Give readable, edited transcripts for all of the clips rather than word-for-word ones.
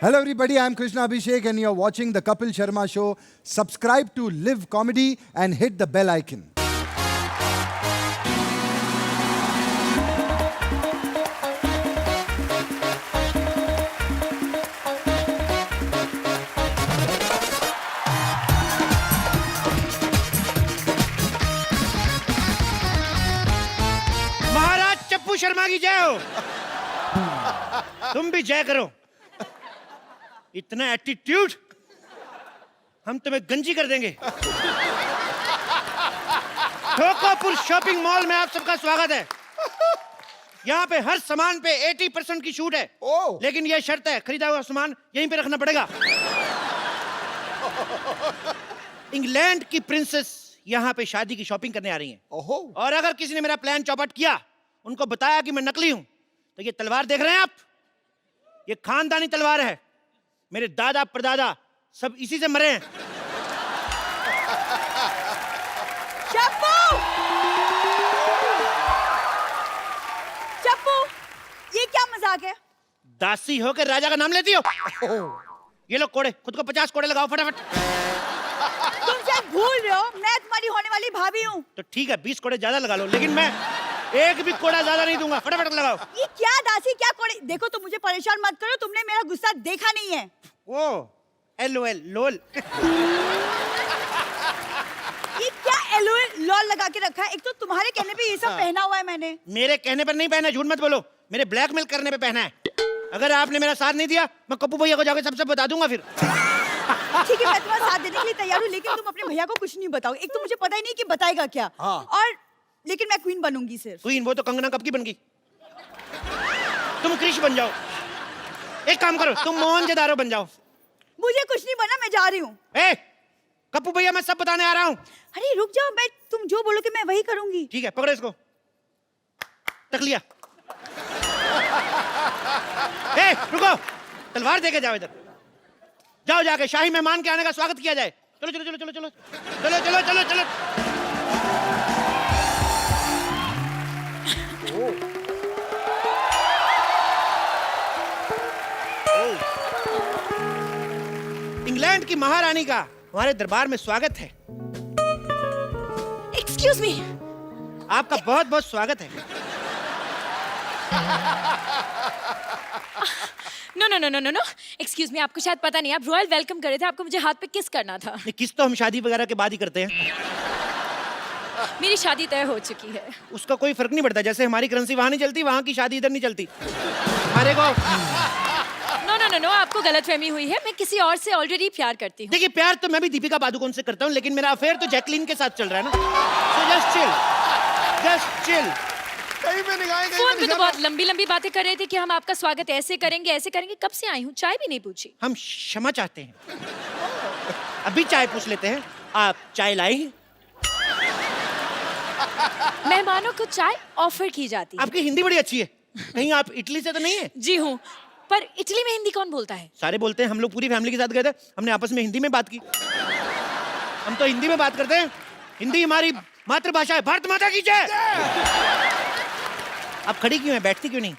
Hello everybody, I'm Krishna Abhishek and you're watching the Kapil Sharma Show. Subscribe to Live Comedy and hit the bell icon. महाराज चप्पू शर्मा की जय हो। तुम भी जय करो। इतना एटीट्यूड, हम तुम्हें गंजी कर देंगे। ठोकापुर शॉपिंग मॉल में आप सबका स्वागत है। यहाँ पे हर सामान पे 80% की छूट है। लेकिन यह शर्त है, खरीदा हुआ सामान यहीं पे रखना पड़ेगा। इंग्लैंड की प्रिंसेस यहाँ पे शादी की शॉपिंग करने आ रही हैं। और अगर किसी ने मेरा प्लान चौपट किया, उनको बताया कि मैं नकली हूं, तो ये तलवार देख रहे हैं आप, ये खानदानी तलवार है। मेरे दादा परदादा सब इसी से मरे हैं। चप्पू! चप्पू, ये क्या मजाक है? दासी होकर राजा का नाम लेती हो? ये लो कोड़े, खुद को 50 कोड़े लगाओ फटाफट। तुम शायद भूल रहे हो, मैं तुम्हारी होने वाली भाभी हूँ। तो ठीक है, 20 कोड़े ज्यादा लगा लो, लेकिन मैं एक भी कोड़ा ज्यादा नहीं दूंगा। फटाफट लगाओ। ये क्या दासी, क्या कोड़े? देखो तुम मुझे परेशान मत करो, तुमने मेरा गुस्सा देखा नहीं है। ओ LOL लोल। ये क्या LOL लॉल लगा के रखा है? एक तो तुम्हारे कहने पे ये सब पहना हुआ है मैंने। मेरे कहने पर नहीं पहना, झूठ मत बोलो। मेरे ब्लैकमेल करने पे पहना है। अगर आपने मेरा साथ नहीं दिया, मैं कप्पू भैया को जाकर सबसे बता दूंगा फिर। ठीक है, मैं तुम्हारा साथ देने के लिए तैयार हूँ, लेकिन तुम अपने भैया को कुछ नहीं बताओ। एक तो मुझे पता ही नहीं कि बताएगा क्या। और लेकिन मैं क्वीन बनूंगी सिर्फ। क्वीन? वो तो कंगना कब की बन गई। तुम क्रिश बन जाओ। एक काम करो, तुम मोहनजोदारो बन जाओ। मुझे कुछ नहीं बना, मैं जा रही हूँ। ए, कप्पू भैया मैं सब बताने आ रहा हूँ। अरे रुक जाओ, मैं तुम जो बोलोगे मैं वही करूंगी। ठीक है, पकड़ो इसको। तक लिया। ए, रुको, तलवार देके जाओ इधर। जाओ, जाके शाही मेहमान के आने का स्वागत किया जाए। चलो चलो चलो चलो चलो चलो चलो चलो चलो। इंग्लैंड की महारानी का हमारे दरबार में स्वागत है। Excuse me. आपका बहुत बहुत स्वागत है। नो एक्सक्यूज मी, आपको शायद पता नहीं, आप रॉयल वेलकम कर रहे थे, आपको मुझे हाथ पे किस करना था। किस तो हम शादी वगैरह के बाद ही करते हैं। मेरी शादी तय हो चुकी है। उसका कोई फर्क नहीं पड़ता। जैसे हमारी करेंसी वहां नहीं चलती, वहां की शादी इधर नहीं चलती। हमारे को नो, आपको गलतफहमी हुई है। मैं किसी और से ऑलरेडी प्यार करती हूँ। देखिए, प्यार तो मैं भी दीपिका पादुकोण से करता हूँ, लेकिन मेरा अफेयर तो जैकलीन के साथ चल रहा है ना। So just chill। कहीं पे निगाहें फोन पे तो बहुत लंबी लंबी बातें कर रहे थे कि हम आपका स्वागत ऐसे करेंगे ऐसे करेंगे। कब से आई हूँ, चाय भी नहीं पूछी। हम क्षमा चाहते हैं। अभी चाय पूछ लेते हैं। आप चाय लाई? मेहमानों को चाय ऑफर की जाती है। आपकी हिंदी बड़ी अच्छी है। कहीं आप इटली से तो नहीं है? जी हूँ, पर इटली में हिंदी कौन बोलता है? सारे बोलते हैं। हम लोग पूरी फैमिली के साथ गए थे, हमने आपस में हिंदी में बात की। हम तो हिंदी में बात करते हैं। हिंदी हमारी मातृभाषा है। भारत माता की जय। आप खड़ी क्यों है, बैठती क्यों नहीं?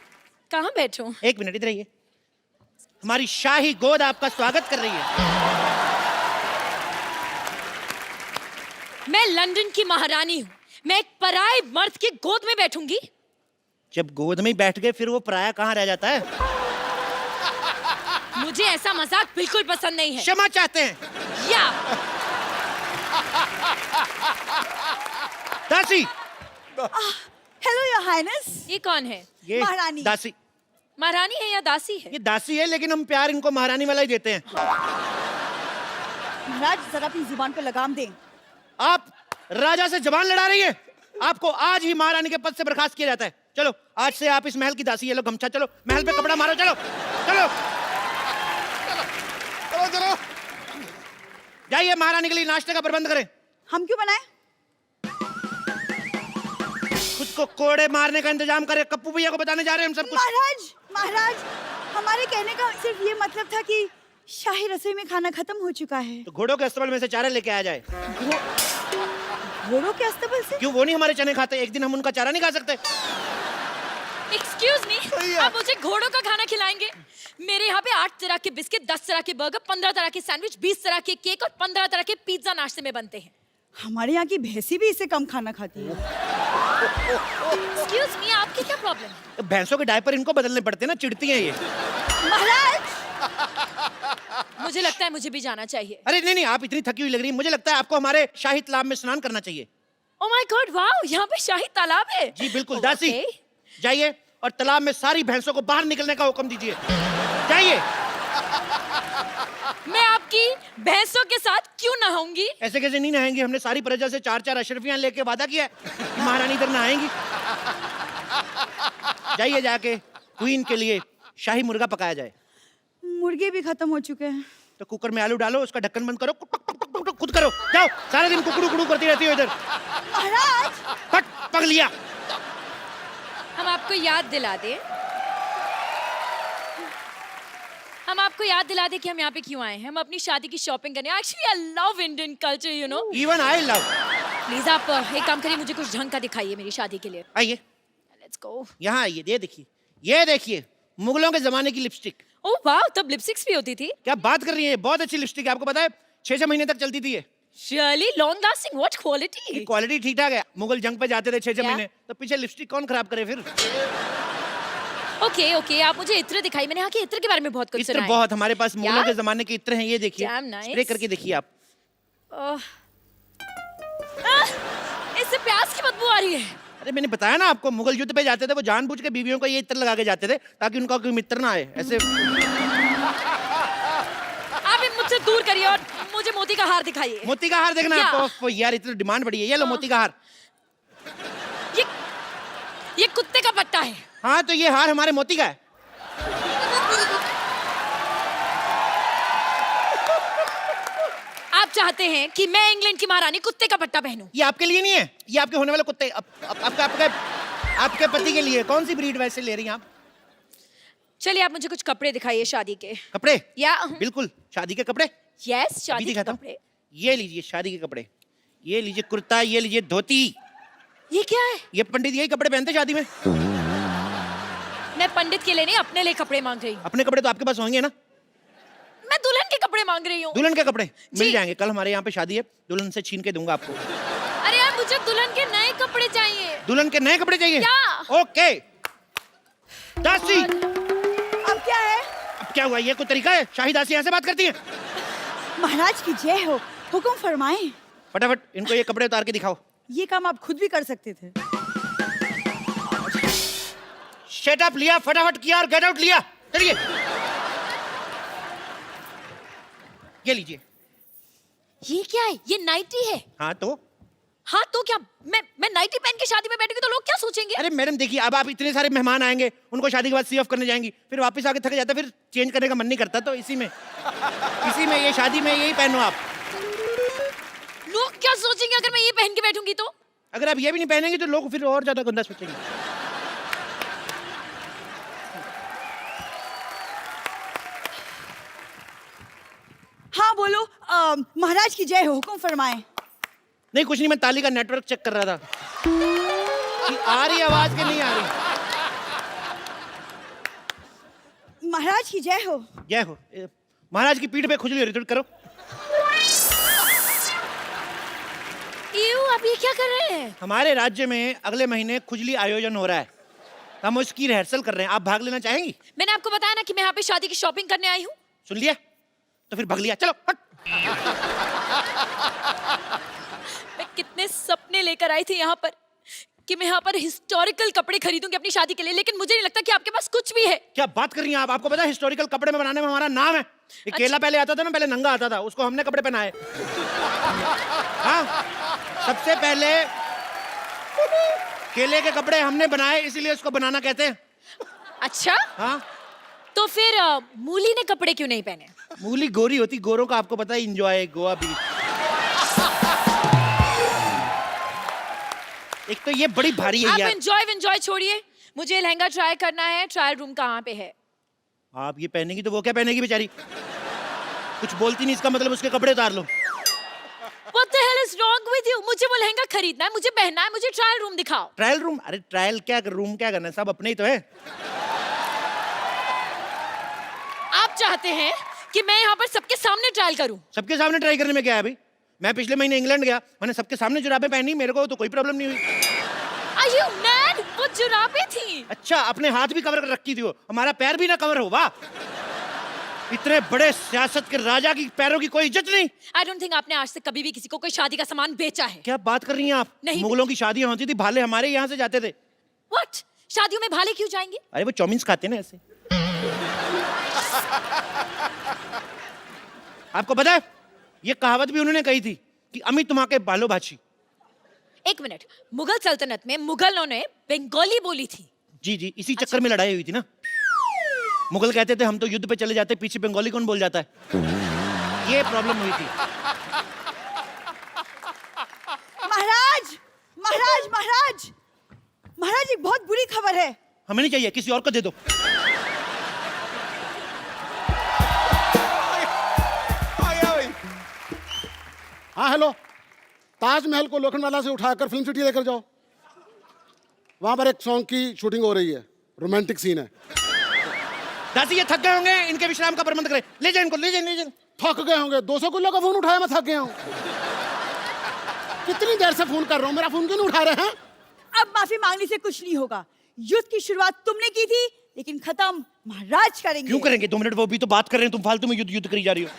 कहाँ बैठूं? एक मिनट इधर आइए। हमारी शाही गोद आपका स्वागत कर रही है। मैं लंदन की महारानी हूँ, मैं एक पराये मर्द की गोद में बैठूंगी? जब गोद में ही बैठ गए, फिर वो पराया कहाँ रह जाता है? मुझे ऐसा मजाक बिल्कुल पसंद नहीं है। क्षमा चाहते हैं। या दासी। Hello your highness. ये कौन है? ये महारानी। दासी। महारानी है या दासी है? ये दासी है, लेकिन हम प्यार इनको महारानी वाला ही देते हैं। महाराज जरा अपनी जुबान पे लगाम दें। आप राजा से जबान लड़ा रही है। आपको आज ही महारानी के पद से बर्खास्त किया जाता है। चलो, आज से आप इस महल की दासी है। लो गमछा, चलो महल पे कपड़ा मारो। चलो चलो चलो चलो, जाइए महारानी के लिए नाश्ते का प्रबंध करें। हम क्यों बनाए? खुद को कोड़े मारने का इंतजाम करें। कप्पू भैया को बताने जा रहे हैं हम सब कुछ। महाराज, हमारे कहने का सिर्फ ये मतलब था कि शाही रसोई में खाना खत्म हो चुका है। तो घोड़ों के अस्तबल में से चारा लेके आ जाए। घोड़ों के अस्तबल से? क्यों, वो नहीं हमारे चने खाते? एक दिन हम उनका चारा नहीं खा सकते? एक्सक्यूज मी, आप मुझे घोड़ों का खाना खिलाएंगे? मेरे यहाँ पे 8 तरह के बिस्किट, 10 तरह के बर्गर, 15 तरह के सैंडविच, 20 तरह के केक और 15 तरह के पिज्जा नाश्ते में बनते हैं। हमारे यहाँ की भैंसी भी इससे कम खाना खाती है। एक्सक्यूज मी, आपकी क्या प्रॉब्लम है? भैंसों के डायपर इनको बदलने पड़ते हैं ना, चिढ़ती हैं ये। महाराज, मुझे लगता है मुझे भी जाना चाहिए। अरे नहीं नहीं, आप इतनी थकी हुई लग रही है, मुझे लगता है आपको हमारे शाही तालाब में स्नान करना चाहिए। ओह माय गॉड, वाओ, यहाँ पे शाही तालाब है। जी बिल्कुल। Oh, दासी, okay. जाइए और तालाब में सारी भैंसों को बाहर निकलने का हुक्म दीजिए। जाइए। मैं आपकी भैंसों के साथ क्यों नहाऊंगी? ऐसे कैसे नहीं नहाएंगी? हमने सारी प्रजा से 4-4 अशरफियां लेके वादा किया है कि महारानी इधर नहाएंगी। जाइए, जाके क्वीन के लिए शाही मुर्गा पकाया जाए। मुर्गे भी खत्म हो चुके हैं। तो कुकर में आलू डालो, उसका ढक्कन बंद करो, टुक, टुक, टुक, टुक, खुद करो। जाओ, सारा दिन कुकड़ू कुकड़ू करती रहती हो इधर। महाराज, फट पक लिया। हम आपको याद दिला दें, कि हम यहाँ पे क्यों आए हैं। हम अपनी शादी की शॉपिंग करने। Actually I love Indian culture, you know. Even I love. Please आप एक काम करिए, मुझे कुछ ढंग का दिखाइए मेरी शादी के लिए। आइए, लेट्स गो। यहाँ आइए, ये देखिए मुगलों के जमाने की लिपस्टिक। ओह वाह, तब लिपस्टिक्स भी होती थी? क्या बात कर रही है, बहुत अच्छी लिपस्टिक है। आपको पता है 6-6 महीने तक चलती थी ये। Surely long lasting, what quality? Quality ठीक ठाक है। मुगल जंग पे जाते थे 6-6 क्या? महीने, तो पीछे लिपस्टिक कौन खराब करे फिर। ओके, आप मुझे इत्र दिखाइए। मैंने यहाँ के इत्र के बारे में बहुत कुछ इत्र सुना है। बहुत, हमारे पास मुगलों क्या? के जमाने के इत्र हैं, ये देखिए। Damn nice. स्प्रे करके देखिए आप। इससे प्याज की बदबू आ रही है। अरे मैंने बताया ना आपको, मुगल युद्ध पे जाते थे वो जानबूझ के बीवियों को ये इत्र लगा के जाते थे ताकि उनका कोई मित्र ना आए। ऐसे आप मुझसे दूर करिए और मुझे मोती का हार दिखाइए। मोती का हार देखना है क्या? आपको? यार इतनी डिमांड बढ़ी है, ये लो मोती का हार। ये कुत्ते का पट्टा है। हाँ, तो ये हार हमारे मोती का है। आप चाहते हैं कि मैं इंग्लैंड की महारानी कुत्ते का पट्टा पहनूं? ये आपके लिए नहीं है, ये आपके होने वाले कुत्ते, आपके पति के लिए। कौन सी ब्रीड वैसे ले रही हैं आप? चलिए, आप मुझे कुछ कपड़े दिखाइए शादी के। कपड़े? या बिल्कुल, शादी के कपड़े। यस, अभी शादी के दिखाता हूं। कपड़े। ये लीजिए शादी के कपड़े, ये लीजिए कुर्ता, ये लीजिए धोती। ये क्या है? ये पंडित यही कपड़े पहनते शादी में। मैं पंडित के लिए नहीं, अपने लिए कपड़े मांग रही हूँ। अपने कपड़े तो आपके पास होंगे ना? मैं दुल्हन के कपड़े मांग रही हूँ। दुल्हन के कपड़े मिल जी। जाएंगे, कल हमारे यहाँ पे शादी है, दुल्हन से छीन के दूंगा आपको। अरे यार, मुझे दुल्हन के नए कपड़े चाहिए। दुल्हन के नए कपड़े चाहिए? क्या? ओके। दासी, अब क्या है? अब क्या हुआ? ये कोई तरीका है? शाही दासी ऐसे बात करती है? महाराज की जय हो, हुक्म फरमाएं। फटाफट इनको ये कपड़े उतार के दिखाओ। ये काम आप खुद भी कर सकते थे। शट अप लिया, फटाफट किया और गेट आउट लिया। चलिए, ये लीजिए। ये क्या है? ये नाइटी है। हाँ तो? हाँ तो क्या? मैं नाइटी पहन के शादी में बैठूंगी तो लोग क्या सोचेंगे? अरे मैडम देखिए, अब आप इतने सारे मेहमान आएंगे, उनको शादी के बाद सी ऑफ करने जाएंगी, फिर वापस आके थक जाता, फिर चेंज करने का मन नहीं करता, तो इसी में ये शादी में यही पहनो आप। लोग क्या सोचेंगे अगर मैं ये पहन के बैठूंगी तो? अगर आप ये भी नहीं पहनेंगे तो लोग फिर और ज्यादा गंदा सोचेंगे। हाँ बोलो, महाराज की जय हो, हुक्म फरमाएं। नहीं कुछ नहीं, मैं ताली का नेटवर्क चेक कर रहा था कि आ रही आवाज कि नहीं आ रही। महाराज की जय हो। जय हो। महाराज की पीठ पे खुजली हो रही, थोड़ी करो। आप ये क्या कर रहे हैं? हमारे राज्य में अगले महीने खुजली आयोजन हो रहा है, हम उसकी रिहर्सल कर रहे हैं। आप भाग लेना चाहेंगी? मैंने आपको बताया ना कि मैं यहाँ पे शादी की शॉपिंग करने आई हूँ। सुन लिया? तो फिर भाग लिया, चलो हट। मैं कितने सपने लेकर आई थी यहाँ पर कि मैं यहाँ पर हिस्टोरिकल कपड़े खरीदूंगी अपनी शादी के लिए, लेकिन मुझे नहीं लगता कि आपके पास कुछ भी है। क्या बात कर रही हैं आप? आपको पता है हिस्टोरिकल कपड़े में बनाने में हमारा नाम है। ये केला पहले आता था ना, पहले नंगा आता था, उसको हमने कपड़े पहनाए। हाँ, सबसे पहले केले के कपड़े हमने बनाए, इसीलिए उसको बनाना कहते हैं। अच्छा, हाँ, तो फिर मूली ने कपड़े क्यों नहीं पहने? मूली गोरी होती, गोरों का आपको पता है एंजॉय गोवा बीच। एक तो ये बड़ी भारी है आप यार। एंजॉय छोड़िए, मुझे लहंगा ट्राई करना है। ट्रायल रूम कहाँ पे है? आप ये पहनेगी तो वो क्या पहनेगी बेचारी? कुछ बोलती नहीं, इसका मतलब उसके कपड़े उतार लो। What the hell is wrong with you? मुझे वो लहंगा खरीदना है, मुझे पहनना है, मुझे ट्रायल रूम दिखाओ। Trial room? अरे ट्रायल क्या, रूम क्या करना है, सब अपने ही तो है। आप चाहते हैं कि मैं यहाँ पर सबके सामने ट्रायल करूं? सबके सामने ट्राई करने में क्या है अभी? मैं पिछले महीने इंग्लैंड गया, मैंने सबके सामने जुराबें पहनी, मेरे को तो कोई प्रॉब्लम नहीं हुई। Are you mad? वो जुराबें थी। अच्छा, अपने हाथ भी कवर कर रखी थी वो, हमारा पैर भी ना कवर हो। वाह, इतने बड़े सियासत के राजा की पैरों की कोई इज्जत नहीं। I don't think आपने आज तक कभी भी किसी को कोई शादी का सामान बेचा है। क्या बात कर रही हैं आप? नहीं। मुगलों की शादियां होती थी, भाले हमारे यहाँ से जाते थे। What? शादियों में भाले क्यों जाएंगे? अरे वो चौमिन्स खाते ना ऐसे। आपको पता है, ये कहावत भी उन्होंने कही थी कि अमी तुम्हारे बालो भाची। एक मिनट, मुगल सल्तनत में मुगलों ने बंगाली बोली थी। जी जी, इसी चक्कर में लड़ाई हुई थी ना। मुगल कहते थे हम तो युद्ध पे चले जाते, पीछे बंगाली कौन बोल जाता है, ये प्रॉब्लम हुई थी। महाराज महाराज महाराज महाराज, एक बहुत बुरी खबर है। हमें नहीं चाहिए, किसी और को दे दो। हाँ हेलो, ताजमहल को लोखंडवाला से उठाकर फिल्म सिटी लेकर जाओ। वहां पर एक सॉन्ग की शूटिंग हो रही है, रोमांटिक सीन है। दासी ये थक गए होंगे, इनके विश्राम का प्रबंध करें। ले जाए इनको, ले जाए, ले जाए। थक गए होंगे, 200 किलो का फोन उठाया, मैं थक गया हूँ। कितनी देर से फोन कर रहा हूँ, मेरा फोन क्यों नहीं उठा रहे हैं? अब माफी मांगने से कुछ नहीं होगा। युद्ध की शुरुआत तुमने की थी, लेकिन खत्म महाराज करेंगे। क्यों करेंगे? 2 मिनट, वो भी तो बात कर रहे हैं, तुम फालतू में युद्ध युद्ध करी जा रही हो।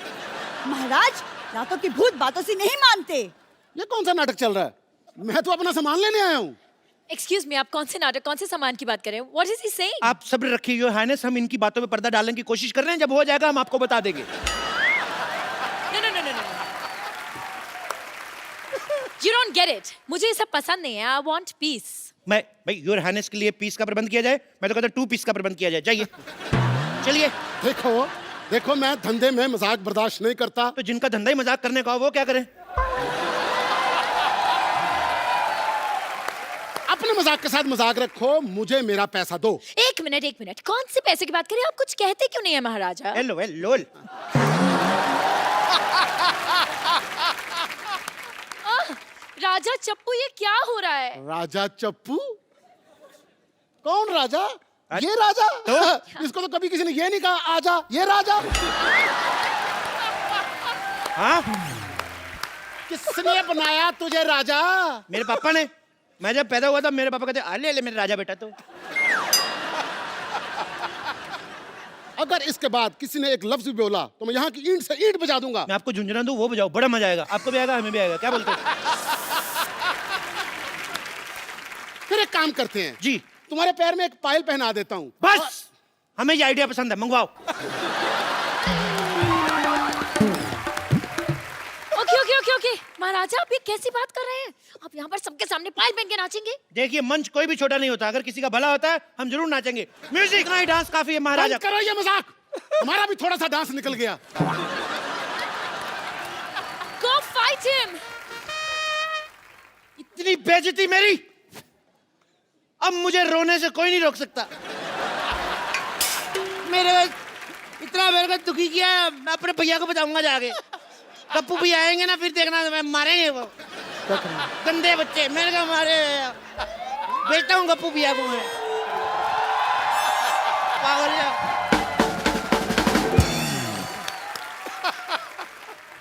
महाराज, रातों की भूत बातों से नहीं मानते। ये कौन सा नाटक चल रहा है? मैं तो अपना सामान लेने आया हूँ। Excuse me, आप कौन से नाटक, कौन से सामान की बात कर रहे हैं? What is he saying? आप सब्र रखिए योर हाइनेस, हम इनकी बातों में पर्दा डालने की कोशिश कर रहे हैं, जब हो जाएगा हम आपको बता देंगे। No, no, no, no, no. You don't get it. मुझे ये सब पसंद नहीं है। I want peace. मैं भाई, योर हाइनेस के लिए पीस का प्रबंध किया जाए, मैं तो कहता हूं 2 पीस का प्रबंध किया जाए। जाइए, चलिए। देखो देखो, मैं धंधे में मजाक बर्दाश्त नहीं करता। तो जिनका धंधा ही मजाक करने का हो, वो क्या करें? अपने मजाक के साथ मजाक रखो, मुझे मेरा पैसा दो। एक मिनट, कौन से पैसे की बात करें? आप कुछ कहते क्यों नहीं है महाराजा? Hello hello. राजा चप्पू, ये क्या हो रहा है? राजा चप्पू? कौन राजा? ये राजा? इसको तो कभी किसी ने ये नहीं कहा, आजा ये राजा। हाँ, किसने बनाया तुझे राजा? मेरे पापा ने। मैं जब पैदा हुआ था, मेरे पापा कहते ले ले मेरे राजा बेटा। तो अगर इसके बाद किसी ने एक लफ्ज भी बोला तो मैं यहाँ की ईंट से ईंट बजा दूंगा। मैं आपको झुंझुना दूं, वो बजाओ, बड़ा मजा आएगा। आपको भी आएगा, हमें भी आएगा। क्या बोलते हैं? फिर एक काम करते हैं जी, तुम्हारे पैर में एक पायल पहना देता हूँ। बस हमें ये आइडिया पसंद है, मंगवाओ। ओके महाराजा, आप ये कैसी बात कर रहे हैं? आप यहाँ पर सबके सामने पायल पहन के नाचेंगे? देखिए, मंच कोई भी छोटा नहीं होता, अगर किसी का भला होता है हम जरूर नाचेंगे। म्यूजिक नहीं, डांस काफी है महाराजा। बंद करो ये मजाक, हमारा भी थोड़ा सा डांस निकल गया। Go fight him! इतनी बेइज्जती मेरी, अब मुझे रोने से कोई नहीं रोक सकता। मेरे को दुखी किया, मैं अपने भैया को बताऊंगा जाके। कप्पू भी आएंगे ना, फिर देखना मैं मारेंगे वो गंदे बच्चे। मेरे को मारे, बेचता हूँ गप्पू भैया को मैं। पागल है।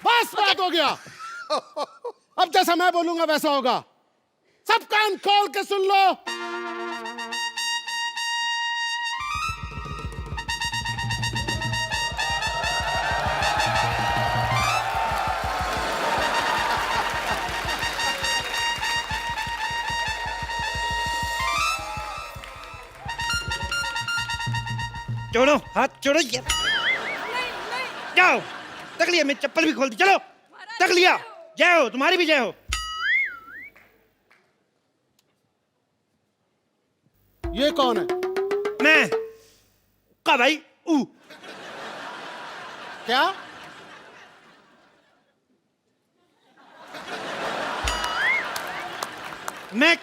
बस बात हो गया। अब जैसा मैं बोलूंगा वैसा होगा। सब कान खोल के सुन लो। छोड़ो हाथ, छोड़ो यार। जाओ, तक लिया, मैं चप्पल भी खोल दी। चलो, तक लिया। जय हो, तुम्हारी भी जय हो। ये कौन है? मैं का भाई ऊ। क्या? मैं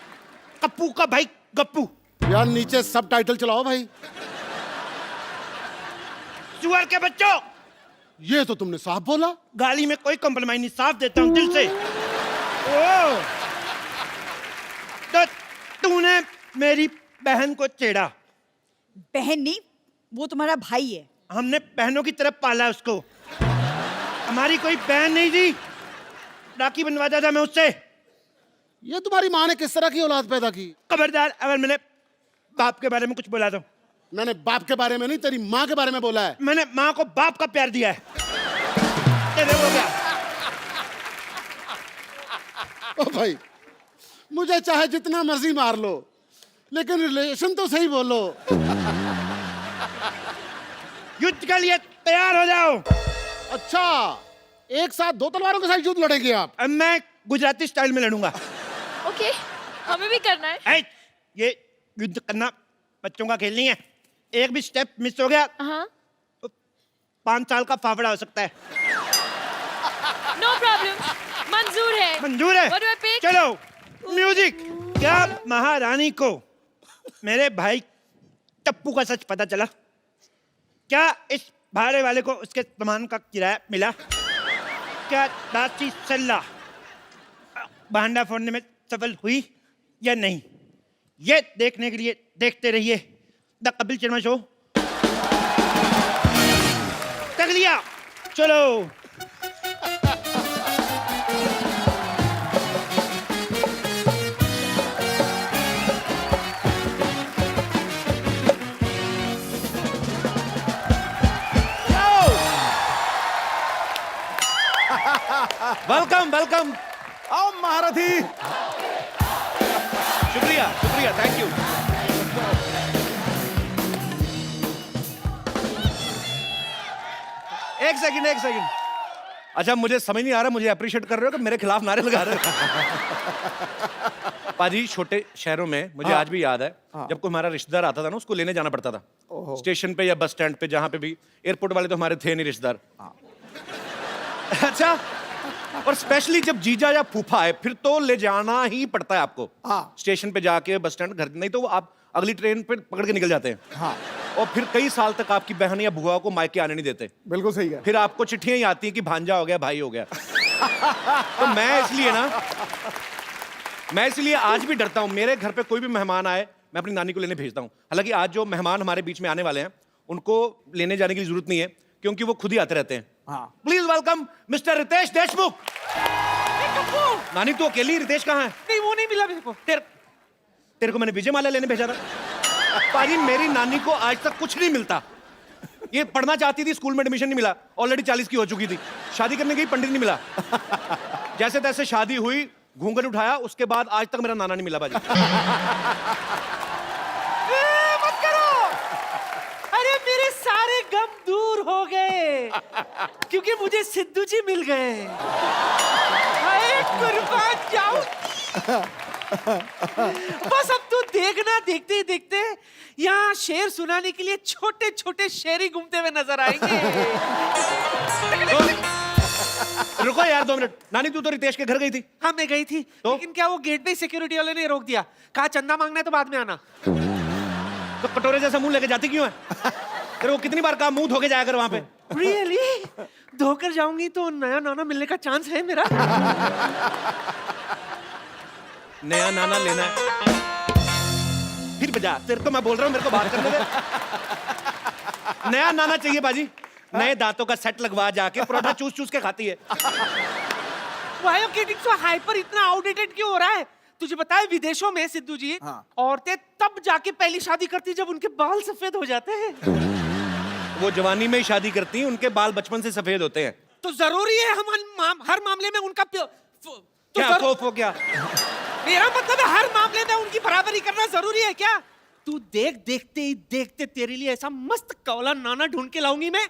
कप्पू का भाई गप्पू। यार नीचे सब टाइटल चलाओ भाई। सुअर के बच्चों, ये तो तुमने साफ बोला। गाली में कोई कॉम्प्रोमाइज नहीं, साफ देता हूँ दिल से। ओ, तो तूने मेरी बहन को छेड़ा। बहन नहीं, वो तुम्हारा भाई है। हमने बहनों की तरफ पाला उसको। हमारी कोई बहन नहीं थी, राखी बनवाता था मैं उससे। ये तुम्हारी माँ ने किस तरह की औलाद पैदा की? खबरदार अगर मैंने बाप के बारे में कुछ बोला तो। मैंने बाप के बारे में नहीं, तेरी माँ के बारे में बोला है। मैंने माँ को बाप का प्यार दिया है। तेरे हो गया। ओ भाई, मुझे चाहे जितना मर्जी मार लो, लेकिन रिलेशन तो सही बोलो। युद्ध के लिए तैयार हो जाओ। अच्छा, एक साथ दो तलवारों के साथ युद्ध लड़ेंगे आप? अब मैं गुजराती स्टाइल में लड़ूंगा। ओके, हमें भी करना है। ऐ, ये युद्ध करना बच्चों का खेल नहीं है। एक भी स्टेप मिस हो गया हाँ, तो 5 साल का फाफड़ा हो सकता है। नो प्रॉब्लम, मंजूर है। मंजूर है? What do I pick? चलो म्यूजिक। क्या महारानी को मेरे भाई टप्पू का सच पता चला? क्या इस भाड़े वाले को उसके सामान का किराया मिला? क्या दासी सल्ला भांडा फोड़ने में सफल हुई या नहीं? ये देखने के लिए देखते रहिए द कपिल शर्मा शो। तक लिया, चलो। Welcome welcome. आओ महारथी। शुक्रिया शुक्रिया, थैंक यू। एक सेकंड। अच्छा, मुझे समझ नहीं आ रहा, मुझे अप्रिशिएट कर रहे हो कि मेरे खिलाफ नारे लगा रहे हो? पाजी, छोटे शहरों में मुझे आज भी याद है, जब कोई हमारा रिश्तेदार आता था ना, उसको लेने जाना पड़ता था स्टेशन पे या बस स्टैंड पे, जहां पे भी। एयरपोर्ट वाले तो हमारे थे नहीं रिश्तेदार। अच्छा, और स्पेशली जब जीजा या फूफा है, फिर तो ले जाना ही पड़ता है आपको स्टेशन पे जाके, बस स्टैंड, घर। नहीं तो वो आप अगली ट्रेन पे पकड़ के निकल जाते हैं। और फिर कई साल तक आपकी बहन या बुआ को मायके आने नहीं देते। बिल्कुल सही है। फिर आपको चिट्ठियां ही आती हैं कि भांजा हो गया, भाई हो गया। तो मैं इसलिए आज भी डरता हूं। मेरे घर पे कोई भी मेहमान आए, मैं अपनी नानी को लेने भेजता हूं। हालांकि आज जो मेहमान हमारे बीच में आने वाले हैं, उनको लेने जाने की जरूरत नहीं है, क्योंकि वो खुद ही आते रहते हैं। Please welcome mister Ritesh Deshmukh. नानी तू अकेली, रितेश कहाँ है? नहीं, वो नहीं मिला मेरे को। तेरे को मैंने विजय माल्या लेने भेजा था। पाजी, मेरी नानी को आज तक कुछ नहीं मिलता। ये पढ़ना चाहती थी, स्कूल में एडमिशन नहीं मिला, ऑलरेडी 40 की हो चुकी थी। शादी करने गई, पंडित नहीं मिला। जैसे तैसे शादी हुई, घूंघट उठाया, उसके बाद आज तक मेरा नाना नहीं मिला। बाजी मत करो। अरे मेरे सारे गम दूर हो गए, क्योंकि मुझे सिद्धू जी मिल गए। हाय कुर्बान जाऊं। बस अब तो देखना, देखते ही देखते यहाँ शेर सुनाने के लिए छोटे छोटे शेर घूमते हुए नजर आएंगे। रुको यार 2 मिनट। नानी, तू तो रितेश के घर गई थी। हाँ, मैं गई थी, तो? लेकिन क्या वो गेट पे सिक्योरिटी वाले ने रोक दिया, कहा चंदा मांगना है तो बाद में आना। तो कटोरे जैसा मुंह लेके जाती क्यों है? तेरे को कितनी बार कहा मुंह धो के जाया कर वहां पे। रियली? धोकर जाऊंगी तो नया नाना मिलने का चांस है मेरा? नया नाना लेना है? फिर बजा, तेरे को मैं बोल रहा हूं, मेरे को बात करने दे। नया नाना चाहिए बाजी। नए दांतों का सेट लगवा जाके परोठा चूस चूस के खाती है। Why you getting so hyper? इतना आउटडेटेड क्यों हो रहा है? तुझे पता है विदेशों में सिद्धू जी, औरतें तब जाके पहली शादी करती जब उनके बाल सफेद हो जाते हैं। वो जवानी में ही शादी करती हैं, उनके बाल बचपन से सफेद होते हैं। तो जरूरी है हम हर मामले में उनका क्या क्या? मेरा मतलब है हर मामले में उनकी बराबरी करना जरूरी है क्या? तू देखते ही देखते तेरे लिए ऐसा मस्त कौला नाना ढूंढ के लाऊंगी मैं।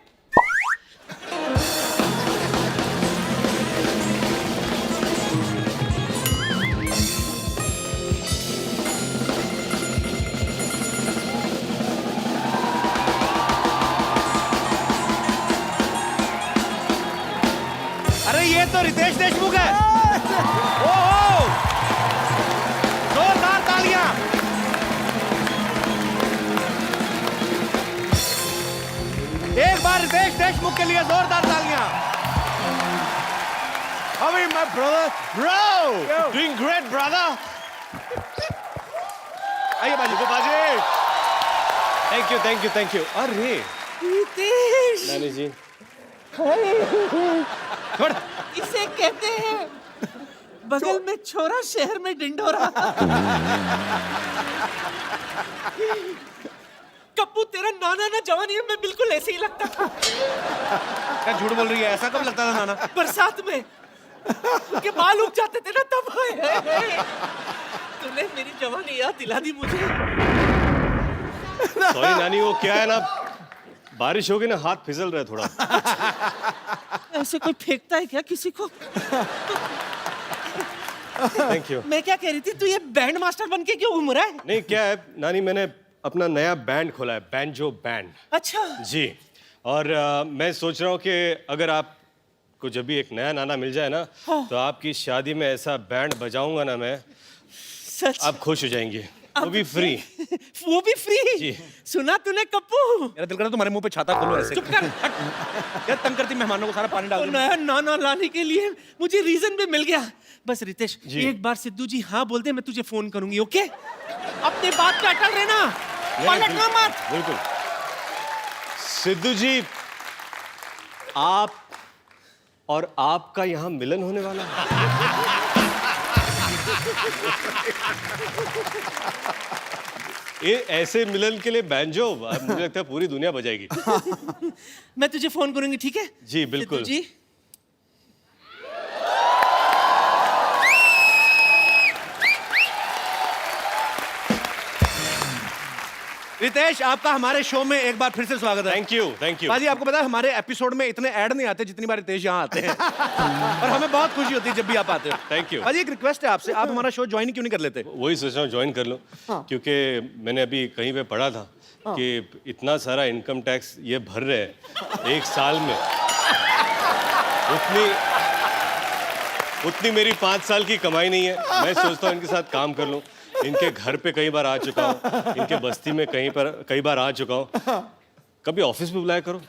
अरे ये तो रितेश देशमुख है। ओहो, जोरदार तालियां। एक बार रितेश देशमुख के लिए जोरदार तालियां। How are you, my brother? Bro! Doing great, brother! आइए बाजी को बाजी! Thank you. अरे! रितेश नानी जी छोड़! इसे कहते हैं बगल में छोरा शहर में डिंडोरा। कप्पू तेरा नाना ना जवानी में बिल्कुल ऐसे ही लगता था। क्या झूठ बोल रही है? ऐसा कब लगता था नाना? बरसात में उनके बाल उग जाते थे ना तब। तूने मेरी जवानी याद दिला दी मुझे। सॉरी नानी, वो क्या है ना, बारिश होगी ना, हाथ फिसल रहा है थोड़ा। ऐसे कोई फेंकता है क्या किसी को? Thank you. मैं क्या कह रही थी, तू ये बैंड मास्टर बन के क्यों घूम रहा है? नहीं, क्या है नानी, मैंने अपना नया बैंड खोला है, बैंजो बैंड। अच्छा जी, और मैं सोच रहा हूँ कि अगर आपको जब भी एक नया नाना मिल जाए ना, तो आपकी शादी में ऐसा बैंड बजाऊंगा ना मैं, सच? आप खुश हो जाएंगे। वो भी फ्री। वो भी फ्री? जी। सुना तूने कप्पू? मेरा दिल कर रहा है तुम्हारे मुंह पे छाता खोलो ऐसे। चुप कर। यार तंग करती मेहमानों को, सारा पानी डाल और दूं। नया नाना लाने के लिए मुझे रीजन भी मिल गया। बस रितेश, जी। एक बार सिद्धू जी हाँ बोल दे, मैं तुझे फोन करूंगी। ओके? अपने बात पे अटल रहना, पलटना मत। बिल्कुल। सिद्धू जी, आप और आपका यहाँ मिलन होने वाला है। ये ऐसे मिलन के लिए बैंजो मुझे लगता है पूरी दुनिया बजाएगी। मैं तुझे फोन करूंगी, ठीक है? जी बिल्कुल। सिद्धू जी रितेश, आपका हमारे शो में एक बार फिर से स्वागत है। Thank you. बाजी, आपको पता है हमारे एपिसोड में इतने ऐड नहीं आते जितनी बार रितेश यहाँ आते हैं। और हमें बहुत खुशी होती है जब भी आप आते हो। Thank you। बाजी, एक रिक्वेस्ट है आपसे, आप हमारा शो ज्वाइन क्यों नहीं कर लेते? वही सोच रहा हूँ ज्वाइन कर लो, क्योंकि मैंने अभी कहीं पे पढ़ा था कि इतना सारा इनकम टैक्स ये भर रहे हैं एक साल में, उतनी मेरी 5 साल की कमाई नहीं है। मैं सोचता हूँ इनके साथ काम कर लूँ। इनके घर पे कई बार आ चुका हूँ, इनके बस्ती में कई बार आ चुका हूँ। कभी ऑफिस में बुलाया करो।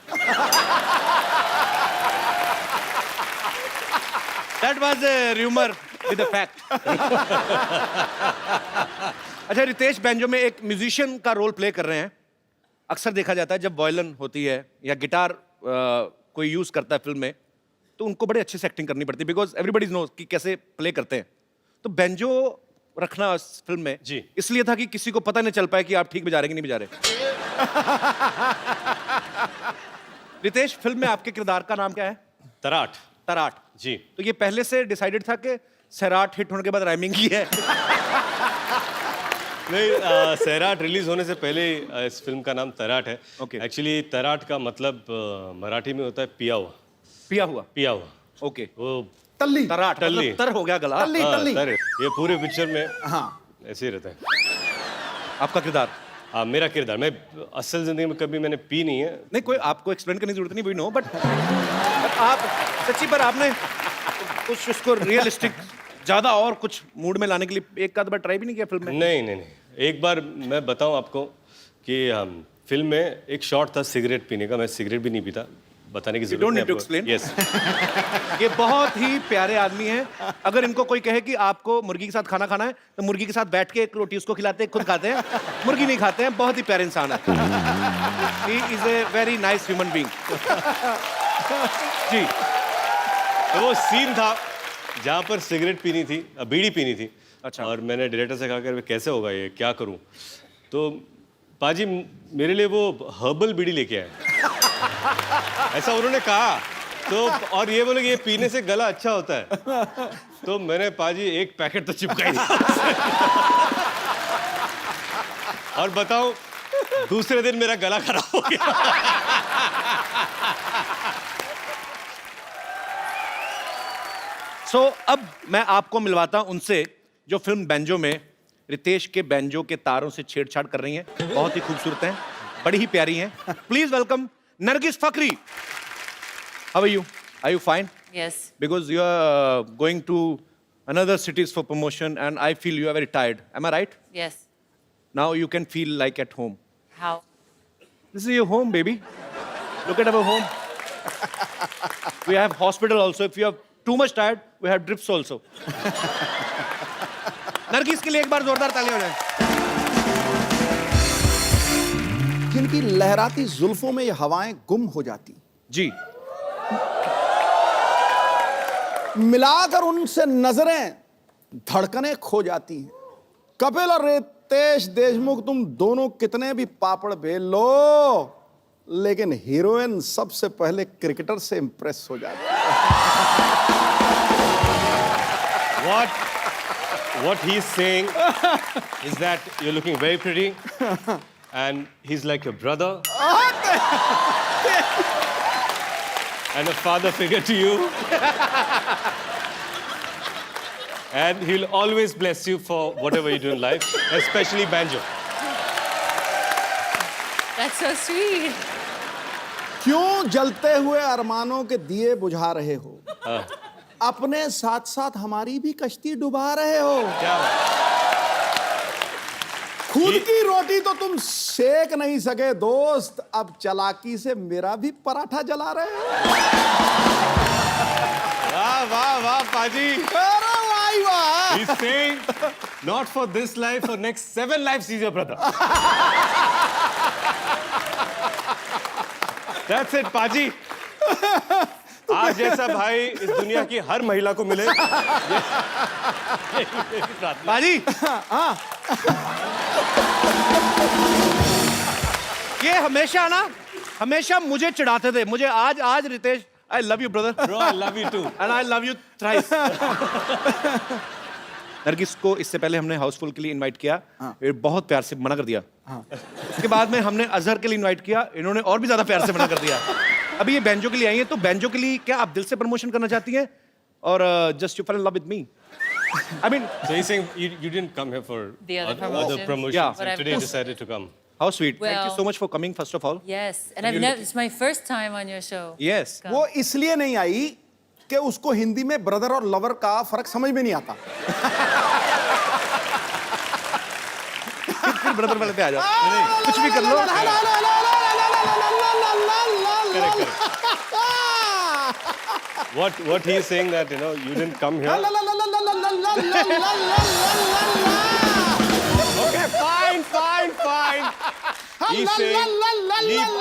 That was a rumor with a fact। अच्छा रितेश, बैंजो में एक म्यूजिशियन का रोल प्ले कर रहे हैं। अक्सर देखा जाता है जब वायलिन होती है या गिटार कोई यूज करता है फिल्म में, तो उनको बड़े अच्छे से एक्टिंग करनी पड़ती है, बिकॉज एवरीबडी नोज कि कैसे प्ले करते हैं। तो बैंजो रखना इस फिल्म में जी इसलिए था कि किसी को पता नहीं चल पाए कि आप ठीक बजा रहे कि नहीं बजा रहे। रितेश, फिल्म में आपके किरदार का नाम क्या है? तराट। तराट। जी। तो ये पहले से डिसाइडेड था कि सैराट हिट होने के बाद राइमिंग की है? नहीं, सैराट रिलीज होने से पहले इस फिल्म का नाम तराट है। Okay। एक्चुअली तराट का मतलब मराठी में होता है पिया हुआ। पिया हुआ। पिया हुआ। ओके। वो तल्ली। तराट टल्ली। मतलब तर हो गया गला। तल्ली। हाँ, तर है। ये पूरे पिक्चर में हाँ। ऐसे ही रहता है। आपका किरदार? मेरा किरदार, मैं असल जिंदगी में कभी मैंने पी नहीं है। नहीं, कोई आपको एक्सप्लेन करने की जरूरत नहीं, वी नो, बट आप सच्ची पर आपने कुछ उसको रियलिस्टिक ज्यादा और कुछ मूड में लाने के लिए एक आध बार ट्राई भी नहीं किया फिल्म में? नहीं। एक बार मैं बताऊं आपको कि फिल्म में एक शॉट था सिगरेट पीने का। मैं सिगरेट भी नहीं पीता, बताने की You जरूरत don't नहीं need to आपको। explain। Yes। ये बहुत ही प्यारे आदमी हैं। अगर इनको कोई कहे कि आपको मुर्गी के साथ खाना खाना है, तो मुर्गी के साथ बैठ के एक रोटी उसको खिलाते हैं, खुद खाते हैं, मुर्गी नहीं खाते हैं। बहुत ही प्यारे इंसान है। He is a very nice human being। जी। तो वो सीन था जहाँ पर सिगरेट पीनी थी, बीड़ी पीनी थी। अच्छा। और मैंने डायरेक्टर से कहा कि कैसे होगा ये, क्या करूं? तो पाजी मेरे लिए वो हर्बल बीड़ी लेके आए, ऐसा उन्होंने कहा। तो और ये बोले कि ये पीने से गला अच्छा होता है। तो मैंने पाजी एक पैकेट तो चिपका दिया। और बताऊं, दूसरे दिन मेरा गला खराब हो गया। सो अब मैं आपको मिलवाता हूं उनसे जो फिल्म बैंजो में रितेश के बैंजो के तारों से छेड़छाड़ कर रही हैं। बहुत ही खूबसूरत हैं, बड़ी ही प्यारी हैं। Please welcome Nargis Fakhri. How are you? Are you fine? Yes. Because you are going to another cities for promotion and I feel you are very tired. Am I right? Yes. Now you can feel like at home. How? This is your home, baby. Look at our home. We have hospital also. If you have too much tired, we have drips also. Nargis के लिए एक बार जोरदार तालियां हो जाए. जिनकी लहराती जुल्फों में ये हवाएं गुम हो जाती, जी. मिलाकर उनसे नजरें धड़कनें खो जाती हैं. कपिल और रितेश देशमुख, तुम दोनों कितने भी पापड़ बेल लो, लेकिन हीरोइन सबसे पहले क्रिकेटर से इंप्रेस हो जाती है. What he's saying is that you're looking very pretty, and he's like your brother, and a father figure to you, and he'll always bless you for whatever you do in life, especially banjo. That's so sweet. क्यों जलते हुए अरमानों के दिए बुझा रहे हो? अपने साथ साथ हमारी भी कश्ती डुबा रहे हो. क्या? खुद की रोटी तो तुम सेक नहीं सके दोस्त, अब चालाकी से मेरा भी पराठा जला रहे हो. वाह वाह वाह पाजी. अरे वाह वाह. He's saying, not for this life, for next 7 lives, he's your brother. That's it, पाजी. आज जैसा भाई इस दुनिया की हर महिला को मिले. बाजी. ये हमेशा मुझे चिढ़ाते थे. मुझे आज Ritesh, I love you brother. Bro, I love you too. And I love you thrice. Nargis को इससे पहले हमने हाउसफुल के लिए इनवाइट किया. ये बहुत प्यार से मना कर दिया. उसके बाद में हमने अजहर के लिए इनवाइट किया. इन्होंने और भी ज्यादा प्यार से मना कर दिया. अभी ये बैंजो के लिए आई है, तो बैंजो के लिए क्या आप दिल से प्रमोशन करना चाहती हैं, और just you fall in love with me? I mean, So he's saying you didn't come here for The other other promotions. Yeah. promotions, and today you decided to come. how sweet. Thank you Well- so much for coming first of all. Yes, and I've never. It's my first time on your show. Yes. वो इसलिए नहीं आई कि उसको हिंदी में brother और lover का फर्क समझ में नहीं आता. फिर ब्रदर वाले पे आ जाओ. कुछ भी कर लो. What he's saying that you didn't come here. Okay, fine. He's saying leave.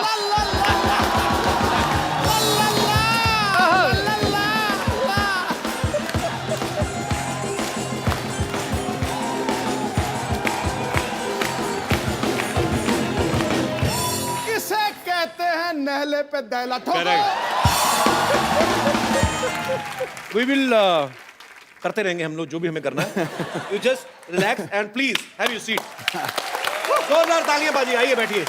इसे कहते हैं नहले पे दैला ठोको. Correct. We will करते रहेंगे हम लोग जो भी हमें करना है. You just relax and please have your seat. जोरदार तालियां बाजी. आइए बैठिए.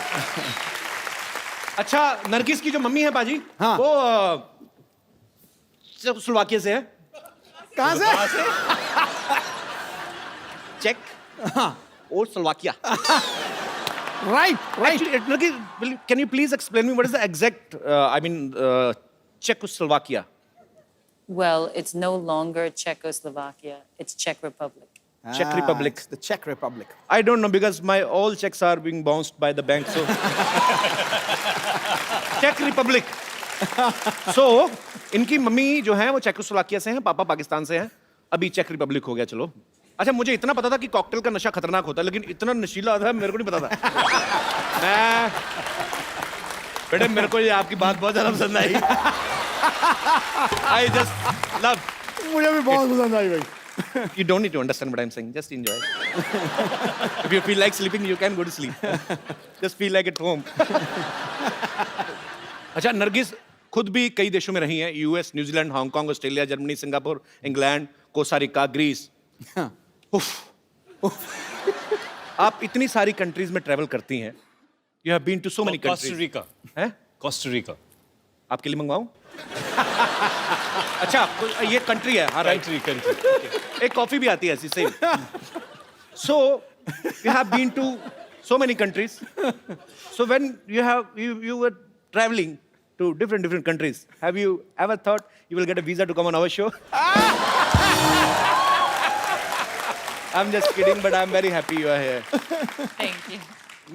अच्छा, नरगिस की जो मम्मी है बाजी, हाँ. वो स्लोवाकिया से है. कहाँ से? चेक और Slovakia. Right. Actually, Nurgi, can you please explain me what is the exact, Czechoslovakia? Well, it's no longer Czechoslovakia. It's Czech Republic. Czech Republic. It's the Czech Republic. I don't know because my all checks are being bounced by the bank, so. Czech Republic. So, इनकी mummy जो है वो Czechoslovakia से हैं, पापा पाकिस्तान से हैं. अभी चेक रिपब्लिक हो गया. चलो. अच्छा, मुझे इतना पता था कि कॉकटेल का नशा खतरनाक होता है, लेकिन इतना नशीला था मेरे को नहीं पता था. बेटे मेरे को ये आपकी बात बहुत ज्यादा पसंद आई. I just love. मुझे भी बहुत पसंद आई भाई. You don't need to understand what I'm saying. Just enjoy. If you feel like sleeping, you can go to sleep. Just feel like at home. अच्छा, नरगिस खुद भी कई देशों में रही हैं. US, New Zealand, Hong Kong, Australia, Germany, Singapore, England, Costa Rica, Greece. आप इतनी सारी कंट्रीज में ट्रैवल करती हैं. You have been to so many countries. Costa Rica. हैं? Costa Rica. आपके लिए मंगवाऊं? अच्छा, ये कंट्री है. हाँ, राइट. Country. एक कॉफी भी आती है ऐसी same. So you have been to so many countries. So when you were traveling to different countries, have you ever thought you will get a visa to come on our show? I'm just kidding, but I'm very happy you are here. Thank you.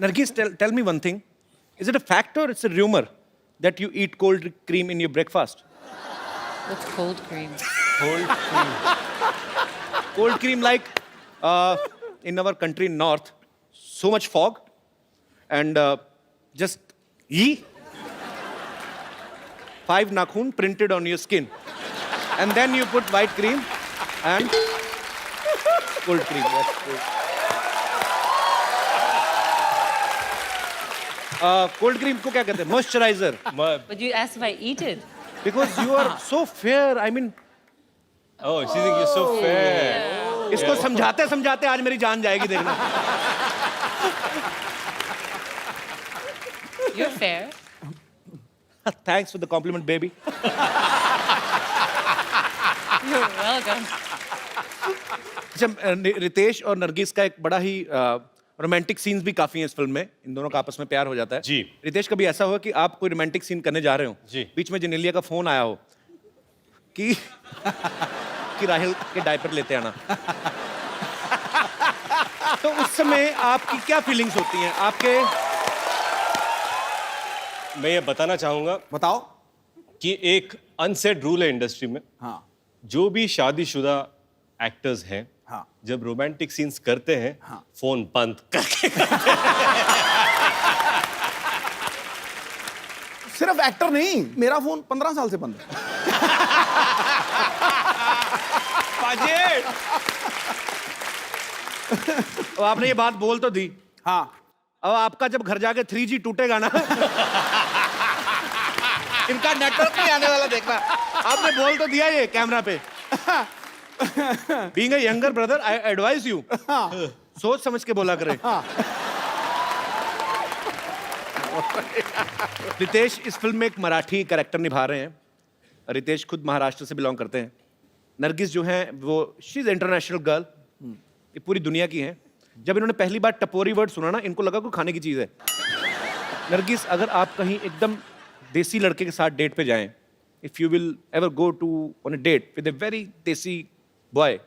Nargis, tell me one thing. Is it a fact or it's a rumor that you eat cold cream in your breakfast? What's cold cream? Cold cream like in our country north, so much fog and just 5 nakhun printed on your skin. And then you put white cream and cold cream. Yes, cold cream को क्या कहते हैं? Moisturizer. But you asked if I eat it. Because you are so fair. I mean, Oh, she thinks you're so fair. इसको समझाते समझाते आज मेरी जान जाएगी देखना. You're fair. Thanks for the compliment, baby. You're welcome. अच्छा, रितेश और नरगिस का एक बड़ा ही रोमांटिक सीन्स भी काफी हैं इस फिल्म में. इन दोनों का आपस में प्यार हो जाता है. जी. रितेश, कभी ऐसा हुआ कि आप कोई रोमांटिक सीन करने जा रहे हो, जी. बीच में जेनेलिया का फोन आया हो कि राहिल के डायपर लेते आना, तो उस समय आपकी क्या फीलिंग्स होती हैं आपके? मैं ये बताना चाहूंगा बताओ. कि एक अनसेड रूल है इंडस्ट्री में. हाँ. जो भी शादीशुदा एक्टर्स हैं, हाँ. जब रोमांटिक सीन्स करते हैं, हाँ. फोन बंद करके. सिर्फ एक्टर नहीं, मेरा फोन 15 साल से बंद है. तो आपने ये बात बोल तो दी. हाँ. अब आपका जब घर जाके 3G टूटेगा ना, इनका नेटवर्क नहीं आने वाला देखना. आपने बोल तो दिया ये कैमरा पे. Being a younger brother, I advise you. सोच समझ के बोला करें. रितेश इस फिल्म में एक मराठी कैरेक्टर निभा रहे हैं. रितेश खुद महाराष्ट्र से बिलोंग करते हैं. नरगिस जो हैं वो शी इज इंटरनेशनल गर्ल, ये पूरी दुनिया की हैं. जब इन्होंने पहली बार टपोरी वर्ड सुना ना, इनको लगा कोई खाने की चीज है. नरगिस, अगर आप कहीं एकदम देसी लड़के के साथ डेट पे जाएं, if you will ever go to on a date with a very desi boy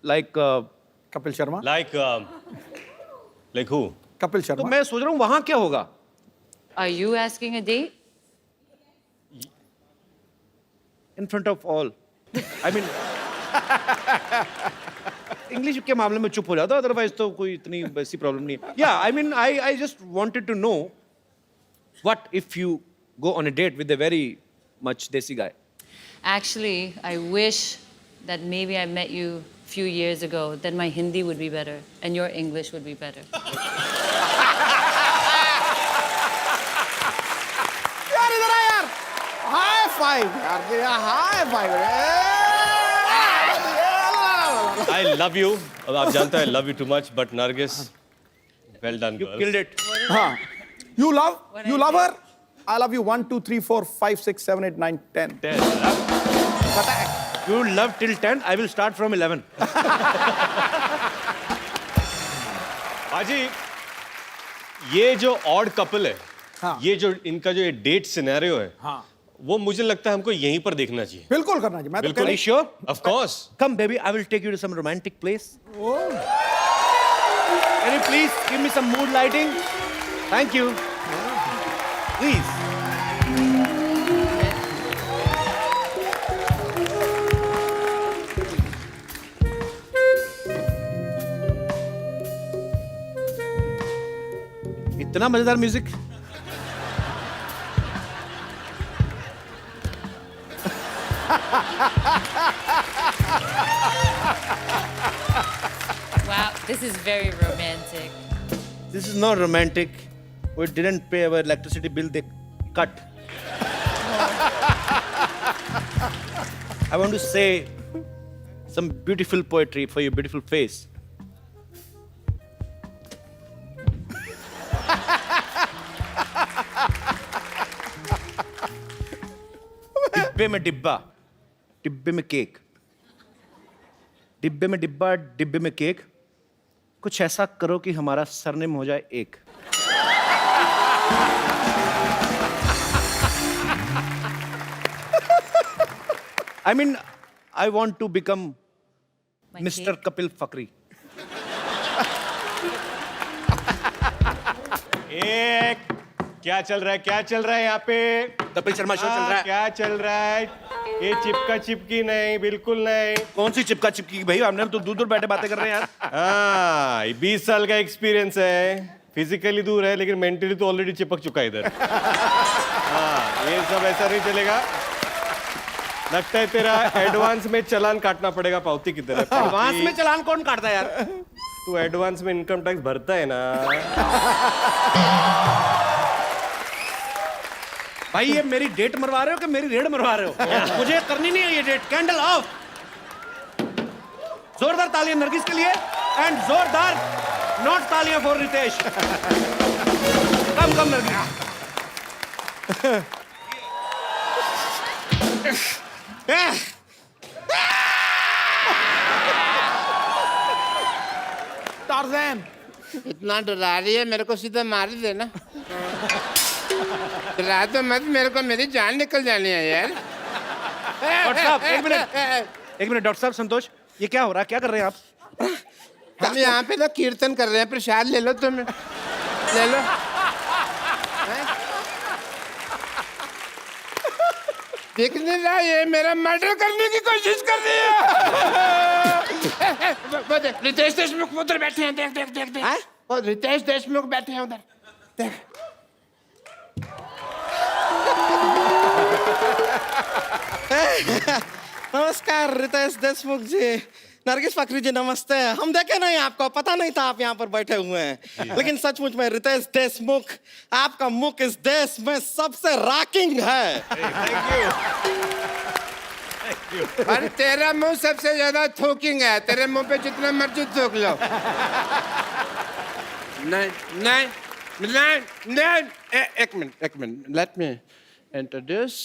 like Kapil Sharma. like who? Kapil तो शर्मा. मैं सोच रहा हूँ वहां क्या होगा. Are you asking a date? In front of all. I mean English के मामले में चुप हो जाता, अदरवाइज तो कोई इतनी वैसी प्रॉब्लम नहीं है. या I mean I just wanted to know what if you go on a date with a very much desi guy. Actually, I wish that maybe I met you a few years ago. Then my Hindi would be better and your English would be better. यार इधर आ यार. High five यार, high five. I love you. अब आप जानते हैं I love you too much, but Nargis, well done, You girl. killed it. हाँ. You love her. I love you 1 2 3 4 5 6 7 8 9 10. You love till 10. I will start from 11. पाजी, ये जो odd couple है, हाँ. ये जो इनका जो डेट सिनेरियो है, हाँ. वो मुझे लगता है हमको यहीं पर देखना चाहिए. बिल्कुल करना चाहिए. मैं तो बिल्कुल. Are you sure? Of course. Come, baby. I will take you to some romantic place. Can you please give me some mood lighting? Thank you. Please. इतना मजेदार music. Wow, this is very romantic. This is not romantic. We didn't pay our electricity bill. They cut. I want to say some beautiful poetry for your beautiful face. डिब्बे में डिब्बा, डिब्बे में cake. डिब्बे में डिब्बा, डिब्बे में केक. कुछ ऐसा करो कि हमारा सरनेम हो जाए एक. I mean, I want to become My Mr. cake. Kapil Fakri. एक क्या चल रहा है, क्या चल रहा है यहाँ पे? कपिल शर्मा शो चल रहा है. क्या चल रहा है? ये चिपका चिपकी नहीं, बिल्कुल नहीं। कौन सी चिपका चिपकी भाई, हमने तो दूर दूर बैठे बातें कर रहे हैं यार। हाँ, 20 साल का एक्सपीरियंस है। फिजिकली दूर है लेकिन मेंटली तो ऑलरेडी चिपक चुका है इधर। हाँ, ये सब ऐसा नहीं चलेगा। लगता है तेरा एडवांस में चालान काटना पड़ेगा पावती की तरह। एडवांस में चालान कौन काटता है यार? तू एडवांस में इनकम टैक्स भरता है ना। भाई ये मेरी डेट मरवा रहे हो कि मेरी रेड मरवा रहे हो? मुझे करनी नहीं है ये डेट। Candle of. जोरदार तालियां नरगिस के लिए एंड जोरदार नॉट तालियां for Ritesh. Come Nargis. Tarzan इतना डरा रही है, मेरे को सीधा मार ही देना। डरा तो मत, मेरे को मेरी जान निकल जानी है यार। डॉक्टर साहब एक मिनट डॉक्टर साहब संतोष, ये क्या हो रहा है? क्या कर रहे हैं आप? हम यहाँ पे ना कीर्तन कर रहे हैं, प्रसाद ले लो तुम, ले लो। देख नहीं रहा, ये मेरा मर्डर करने की कोशिश कर रही है। रितेश देशमुख उधर बैठे हैं, देख देख देख देख। वो रितेश देशमुख बैठे हैं उधर, देख। नमस्कार रितेश देशमुख जी, नरगिस फकरी जी नमस्ते। हम देखे नहीं आपको, पता नहीं था आप यहाँ पर बैठे हुए हैं, लेकिन सचमुच में रितेश देशमुख, आपका मुख इस देश में सबसे रॉकिंग है। और तेरा मुंह सबसे ज्यादा थूकिंग है, तेरे मुंह पे जितना मर्जी थूक लो। नहीं नहीं नहीं नहीं, एक मिनट, लेट मी इंट्रोड्यूस।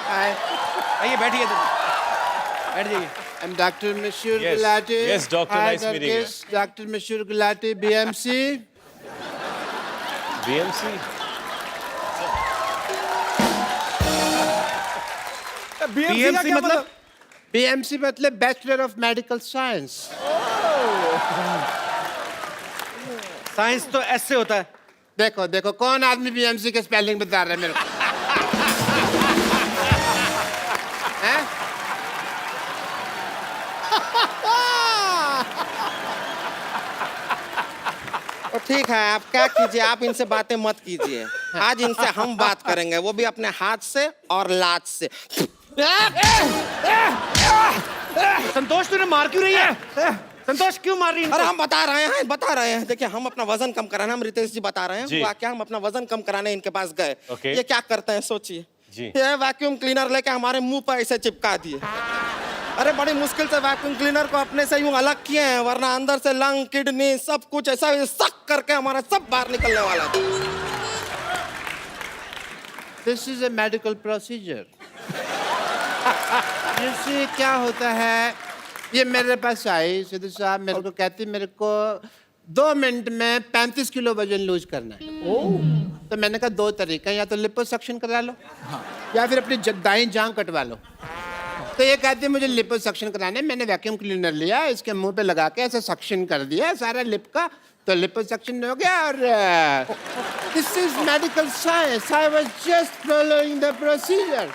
आइए बैठिए, बैठ जाइए। I'm Dr. Mashur Gulati. Yes, doctor, nice meeting you. Dr. Mashur Gulati, BMC. BMC? BMC मतलब? BMC मतलब Bachelor of Medical Science. Science तो ऐसे होता है। देखो देखो कौन आदमी BMC के स्पेलिंग बता रहा है मेरे को? हैं? तो ठीक है, आप क्या कीजिए, आप इनसे बातें मत कीजिए। आज इनसे हम बात करेंगे, वो भी अपने हाथ से और लात से। संतोष तूने मार क्यों रही है? संतोष क्यों मार रही है? अरे हम बता रहे हैं। देखिए, हम अपना वजन कम कराना, हम रितेश जी बता रहे हैं, क्या हम अपना वजन कम कराने इनके पास गए। ये क्या करते हैं सोचिए, ये वैक्यूम क्लीनर लेके हमारे मुंह पर ऐसे चिपका दिए। अरे बड़ी मुश्किल से वैक्यूम क्लीनर को अपने से यूं अलग किए हैं, वरना अंदर से लंग, किडनी सब कुछ ऐसा सक करके हमारा सब बाहर निकलने वाला था। This is a medical procedure. जैसे क्या होता है, ये मेरे पास आई सिद्धू साहब, मेरे को कहती मेरे को 2 मिनट में 35 किलो वजन लूज करना है। तो मैंने कहा 2 तरीका, या तो लिपोसक्शन करा लो या फिर अपनी दाईं जांघ कटवा लो। तो ये कहती है मुझे लिपोसक्शन कराना है। मैंने वैक्यूम क्लीनर लिया, इसके मुंह पे लगा के ऐसे सक्शन कर दिया सारा लिप का, तो लिपोसक्शन हो गया। और this is medical science, I was just following the procedure.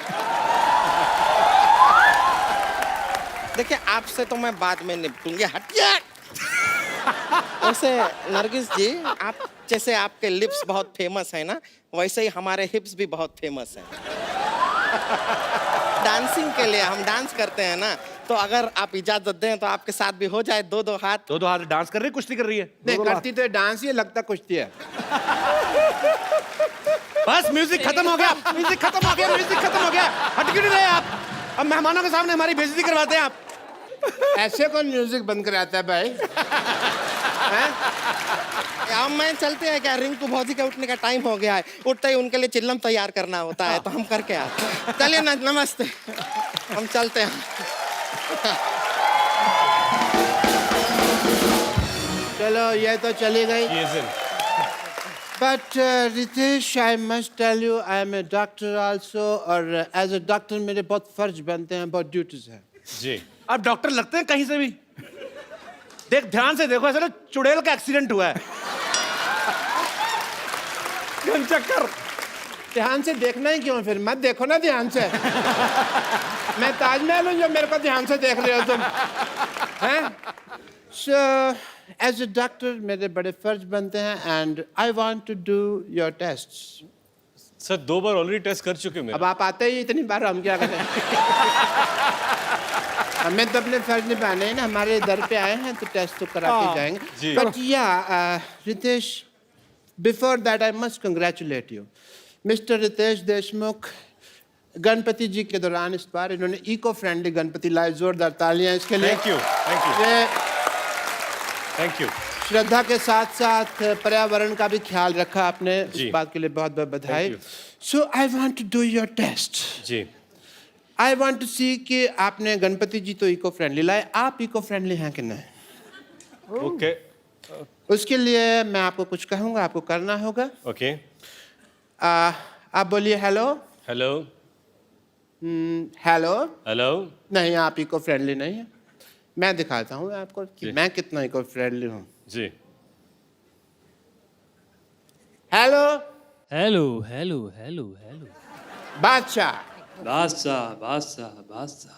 देखिए, आपसे तो मैं बाद में निपटूंगी, हटिए। वैसे नरगिस जी, आप जैसे आपके लिप्स बहुत फेमस है ना, वैसे ही हमारे हिप्स भी बहुत फेमस हैं। डांसिंग के लिए हम डांस करते हैं ना, तो अगर आप इजाजत दें तो आपके साथ भी हो जाए 2-2 हाथ। 2-2 हाथ डांस कर रही है, कुश्ती कर रही है? नहीं करती तो डांस ही, लगता कुश्ती है। बस म्यूजिक खत्म हो गया, म्यूजिक खत्म हो गया, म्यूजिक खत्म हो गया। हट क्यों नहीं रहे आप? अब मेहमानों के सामने हमारी बेइज्जती करवाते हैं आप। ऐसे कौन म्यूजिक बंद कराता है भाई? अब मैं चलते हैं क्या, रिंकू भौजी का उठने का टाइम हो गया है, उठते ही उनके लिए चिल्लम तैयार करना होता है, तो हम करके आते हैं। चलिए ना, नमस्ते, हम चलते हैं। चलो ये तो चली गई। But Ritesh, I must tell you, I am a doctor also, और एज ए डॉक्टर मेरे बहुत फर्ज बनते हैं, बहुत ड्यूटीज हैं। जी, आप डॉक्टर लगते हैं कहीं से भी। देख, ध्यान से देखो, ऐसा चुड़ैल का एक्सीडेंट हुआ है। चक्कर ध्यान से देखना ही क्यों, फिर मत देखो ना ध्यान से। मैं ताजमहल हूँ जो मेरे को ध्यान से देख रहे हो तुम, हैं? So, as a doctor, मेरे बड़े फर्ज बनते हैं, and I want to do your tests. Sir 2 बार ऑलरेडी टेस्ट कर चुके मेरे। अब आप आते ही इतनी बार, हम क्या करें? हमें तो अपने फर्ज निभाने हैं ना, हमारे दर पे आए हैं तो टेस्ट तो करा के जाएंगे। But yeah, Ritesh, before that I must congratulate you. Mr. Ritesh Deshmukh Ganpati जी के दौरान इस बार इन्होंने इको फ्रेंडली गणपति लाए, जोरदार तालियां इसके लिए। Thank you, thank you, thank you. Shraddha के साथ साथ पर्यावरण का भी ख्याल रखा आपने, इस बात के लिए बहुत बहुत बधाई। So I want to do your test ji. I want to see कि आपने गणपति जी तो इको फ्रेंडली लाए, आप इको फ्रेंडली हैं कि नहीं? ओके, उसके लिए मैं आपको कुछ कहूंगा, आपको करना होगा। ओके। आप बोलिए हेलो। हेलो। हेलो। हेलो। नहीं, आप इको फ्रेंडली नहीं है। मैं दिखाता हूँ आपको कि मैं कितना इको फ्रेंडली हूँ। जी। Hello. Hello hello hello hello. Badshah. Badshah Badshah बादशाह।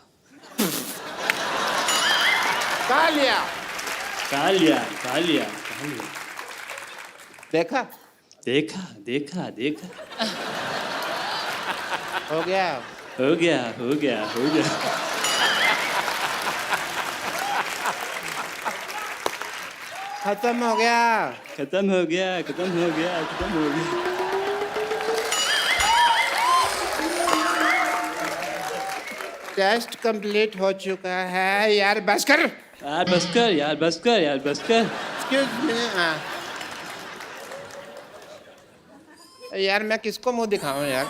कालिया। कालिया कालिया कालिया। देखा देखा देखा देखा। हो गया हो गया हो गया हो गया। खत्म हो गया खत्म हो गया खत्म हो गया खत्म हो गया। टेस्ट कंप्लीट हो चुका है। यार बस कर, यार बस कर, यार बस कर, यार बस कर। Excuse me. यार मैं किसको मुंह दिखाऊं यार?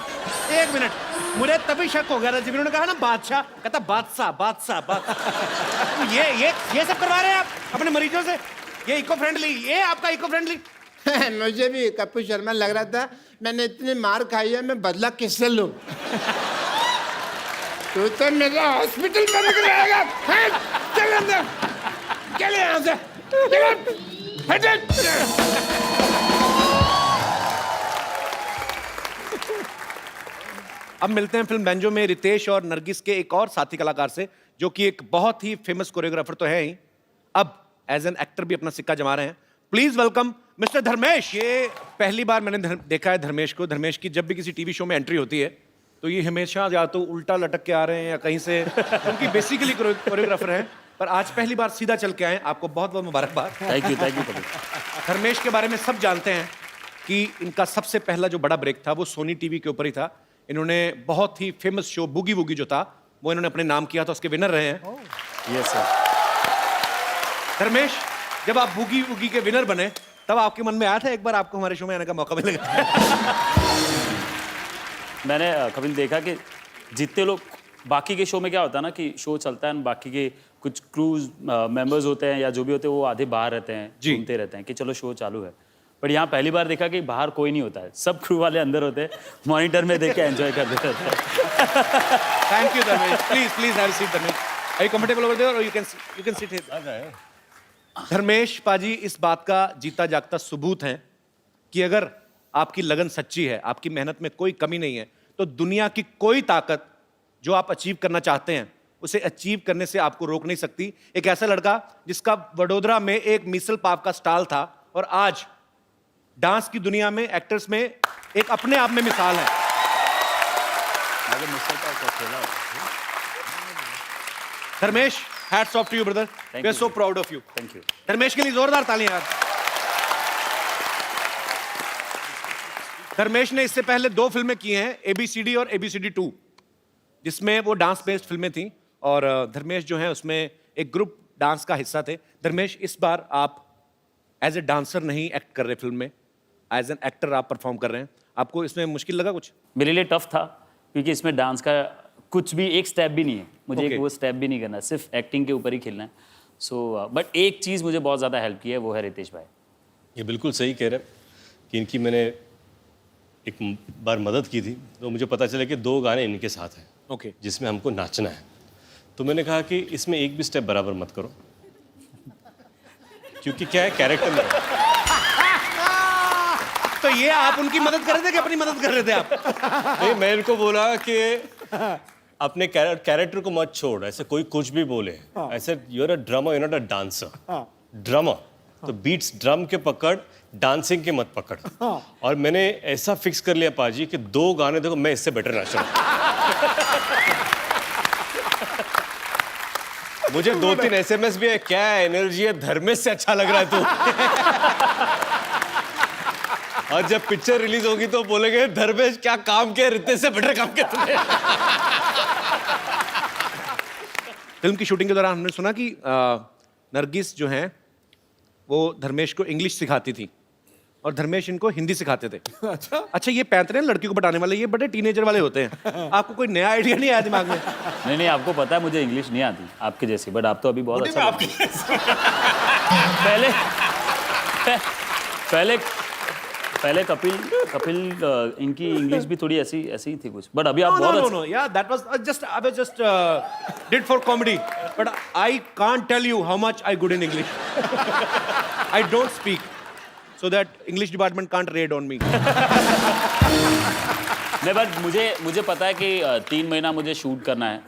1 मिनट, मुझे तभी शक हो गया था जब इन्होंने कहा ना बादशाह, कहता बादशाह बादशाह बादशाह। ये सब करवा रहे हैं आप अपने मरीजों से? ये इको फ्रेंडली, ये आपका इको फ्रेंडली? मुझे भी कपिल शर्मा लग रहा था, मैंने इतनी मार खाई है, मैं बदला किससे लूं? तू तो मेरा हॉस्पिटल बंद कराएगा। चल अंदर, चल यहाँ से, अब मिलते हैं फिल्म बेंजो में रितेश और नरगिस के एक और साथी कलाकार से, जो कि एक बहुत ही फेमस कोरियोग्राफर तो है ही, अब एज एन एक्टर भी अपना सिक्का जमा रहे हैं। Please welcome mister Dharmesh. ये पहली बार मैंने देखा है धर्मेश को। धर्मेश की जब भी किसी टीवी शो में एंट्री होती है तो ये हमेशा या तो उल्टा लटक के आ रहे हैं या कहीं से, उनकी बेसिकली कोरियोग्राफर हैं, पर आज पहली बार सीधा चल के आए। आपको बहुत बहुत मुबारकबाद। Thank you thank you. Dharmesh के बारे में सब जानते हैं कि इनका सबसे पहला जो बड़ा ब्रेक था वो सोनी टीवी के ऊपर ही था। इन्होंने बहुत ही फेमस शो बूगी वूगी जो था वो इन्होंने अपने नाम किया था, उसके विनर रहे हैं। Yes sir. धर्मेश, जब आप बूगी वूगी के विनर बने तब आपके मन में आया था एक बार आपको हमारे शो में आने का मौका मिलेगा? मैंने कभी देखा कि जितने लोग बाकी के शो में क्या होता है ना कि शो चलता है, बाकी के कुछ क्रूज मेंबर्स होते हैं या जो भी होते हैं वो आधे बाहर रहते हैं, घूमते रहते हैं कि चलो शो चालू है। बट यहाँ पहली बार देखा कि बाहर कोई नहीं होता है, सब क्रू वाले अंदर होते हैं, मॉनिटर में देख के एंजॉय करते रहते हैं। Thank you Dharmesh. Please have a seat Dharmesh. Are you comfortable over there or you can sit here? Dharmesh पाजी इस बात का जीता जागता सबूत है कि अगर आपकी लगन सच्ची है, आपकी मेहनत में कोई कमी नहीं है, तो दुनिया की कोई ताकत जो आप अचीव करना चाहते हैं उसे अचीव करने से आपको रोक नहीं सकती। एक ऐसा लड़का जिसका वडोदरा में एक मिसल पाव का स्टॉल था और आज डांस की दुनिया में, एक्टर्स में एक अपने आप में मिसाल है। Dharmesh, hats off to you brother. We are so proud of you. Thank you. Dharmesh के लिए जोरदार तालियां यार। धर्मेश ने इससे पहले 2 फिल्में की हैं, ABCD और ABCD 2, जिसमें वो डांस बेस्ड फिल्में थी और धर्मेश जो है उसमें एक ग्रुप डांस का हिस्सा थे। धर्मेश, इस बार आप एज ए डांसर नहीं एक्ट कर रहे फिल्म में, एज एन एक्टर आप परफॉर्म कर रहे हैं। आपको इसमें मुश्किल लगा कुछ? मेरे लिए टफ था क्योंकि इसमें डांस का कुछ भी एक स्टेप भी नहीं है, मुझे एक वो स्टेप भी नहीं करना, सिर्फ एक्टिंग के ऊपर ही खेलना है। सो बट एक चीज़ मुझे बहुत ज़्यादा हेल्प की है, वो है रितेश भाई। ये बिल्कुल सही कह रहे हैं कि इनकी मैंने एक बार मदद की थी तो मुझे पता चला कि 2 गाने इनके साथ हैं, ओके, जिसमें हमको नाचना है। तो मैंने कहा कि इसमें एक भी स्टेप बराबर मत करो, क्योंकि क्या है कैरेक्टर में। तो ये आप उनकी मदद कर रहे थे कि अपनी मदद कर रहे थे आप? नहीं, मैं इनको बोला कि अपने कैरेक्टर को मत छोड़, ऐसे कोई कुछ भी बोले, ऐसे you are a drummer, you not a dancer. Drummer तो बीट्स ड्रम के पकड़, डांसिंग के मत पकड़। और मैंने ऐसा फिक्स कर लिया पाजी कि 2 गाने देखो मैं इससे बेटर नाचूंगा। मुझे 2-3 SMS भी है, क्या एनर्जी है, धर्मेश से अच्छा लग रहा है तू। और जब पिक्चर रिलीज होगी तो बोलेंगे धर्मेश क्या काम किया, रितेश से बेटर काम किया तूने। फिल्म की शूटिंग के दौरान हमने सुना कि नरगिस जो हैं वो धर्मेश को इंग्लिश सिखाती थी और धर्मेश इनको हिंदी सिखाते थे। अच्छा ये पैंतरे लड़की को पटाने वाले ये बड़े टीनेजर वाले होते हैं, आपको कोई नया आइडिया नहीं आया दिमाग में? नहीं, आपको पता है मुझे इंग्लिश नहीं आती आपके जैसी, बट आप तो अभी बहुत अच्छा पहले कपिल इनकी इंग्लिश भी थोड़ी ऐसी ही थी कुछ, बट अभी आप बहुत No, yeah, that was I was just did for comedy, but I can't tell you how much I good in English. I don't speak, so that English department can't raid on me. नहीं, but मुझे पता है कि 3 महीना मुझे shoot करना है।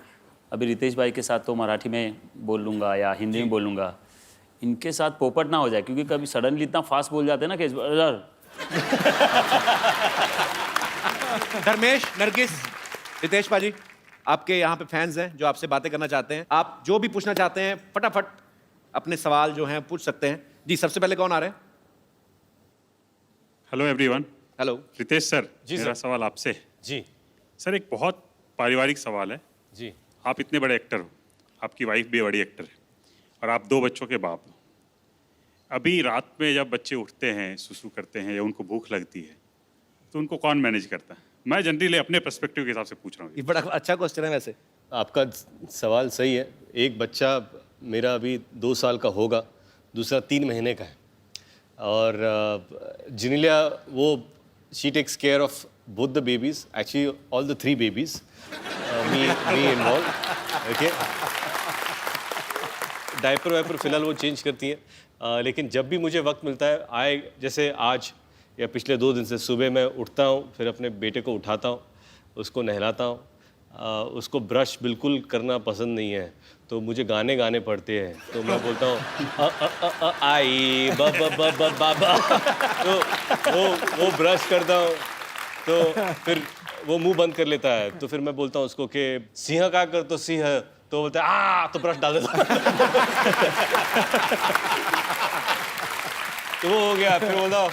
अभी रितेश भाई के साथ तो मराठी में बोल लूँगा या हिंदी में बोल लूँगा, इनके साथ पोपट ना हो जाए, क्योंकि कभी सडनली इतना फास्ट बोल जाते हैं ना कि धर्मेश, नरगिस, रितेश पाजी, आपके यहाँ पे फैंस हैं जो आपसे बातें करना चाहते हैं। आप जो भी पूछना चाहते हैं फटाफट अपने सवाल जो हैं पूछ सकते हैं। जी, सबसे पहले कौन आ रहे हैं? Hello everyone. Hello Ritesh sir, जी मेरा सर। सवाल आपसे। जी सर, एक बहुत पारिवारिक सवाल है। जी आप इतने बड़े एक्टर हो, आपकी वाइफ भी बड़ी एक्टर है और आप 2 बच्चों के बाप हो। अभी रात में जब बच्चे उठते हैं, सुसु करते हैं या उनको भूख लगती है, तो उनको कौन मैनेज करता है? मैं जनरली अपने पर्सपेक्टिव के हिसाब से पूछ रहा हूँ। ये बड़ा अच्छा क्वेश्चन है वैसे। आपका सवाल सही है। एक बच्चा मेरा अभी 2 साल का होगा, दूसरा 3 महीने का है। और जिनिलिया वो she takes care of both the babies, actually all the 3 babies, me involve. Okay, diaper wiper फिलहाल वो चेंज करती हैं, लेकिन जब भी मुझे वक्त मिलता है, जैसे आज या पिछले 2 दिन से सुबह मैं उठता हूँ, फिर अपने बेटे को उठाता हूँ, उसको नहलाता हूँ। उसको ब्रश बिल्कुल करना पसंद नहीं है, तो मुझे गाने गाने पड़ते हैं, तो मैं बोलता हूँ आई बाबा, तो वो ब्रश करता हूँ, तो फिर वो मुंह बंद कर लेता है। तो फिर मैं बोलता हूँ उसको कि सिंह का कर, तो सिंह, तो बोलता है तो ब्रश डाल देता। तो वो हो गया। फिर बोलता हूँ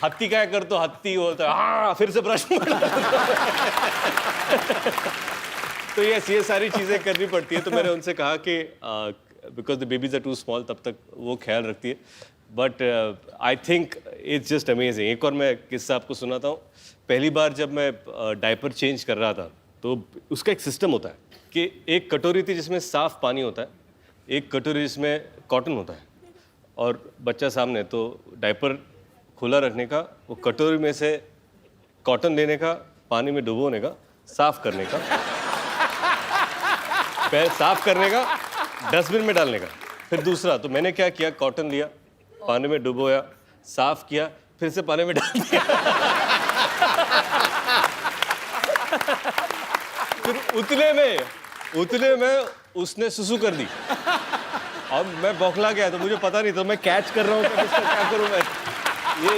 हत्ती क्या कर, तो हत्ती बोलता है फिर से ब्रश। तो ये सारी चीज़ें करनी पड़ती है। तो मैंने उनसे कहा कि because the babies are too small, तब तक वो ख्याल रखती है। But I think it's just amazing. एक और मैं किस्सा आपको सुनाता हूँ। पहली बार जब मैं डायपर चेंज कर रहा था, तो उसका एक सिस्टम होता है कि एक कटोरी थी जिसमें साफ पानी होता है, एक कटोरी जिसमें कॉटन होता है, और बच्चा सामने, तो डायपर खुला रखने का, वो कटोरी में से कॉटन लेने का, पानी में डुबोने का, साफ करने का, पैर साफ करने का, डस्टबिन में डालने का। फिर दूसरा, तो मैंने क्या किया, कॉटन लिया, पानी में डुबोया, साफ किया, फिर से पानी में डाल दिया। फिर उतने में उसने सुसु कर दी। अब मैं बौखला गया, तो मुझे पता नहीं, तो मैं कैच कर रहा हूँ कि इसका क्या करूँ मैं, ये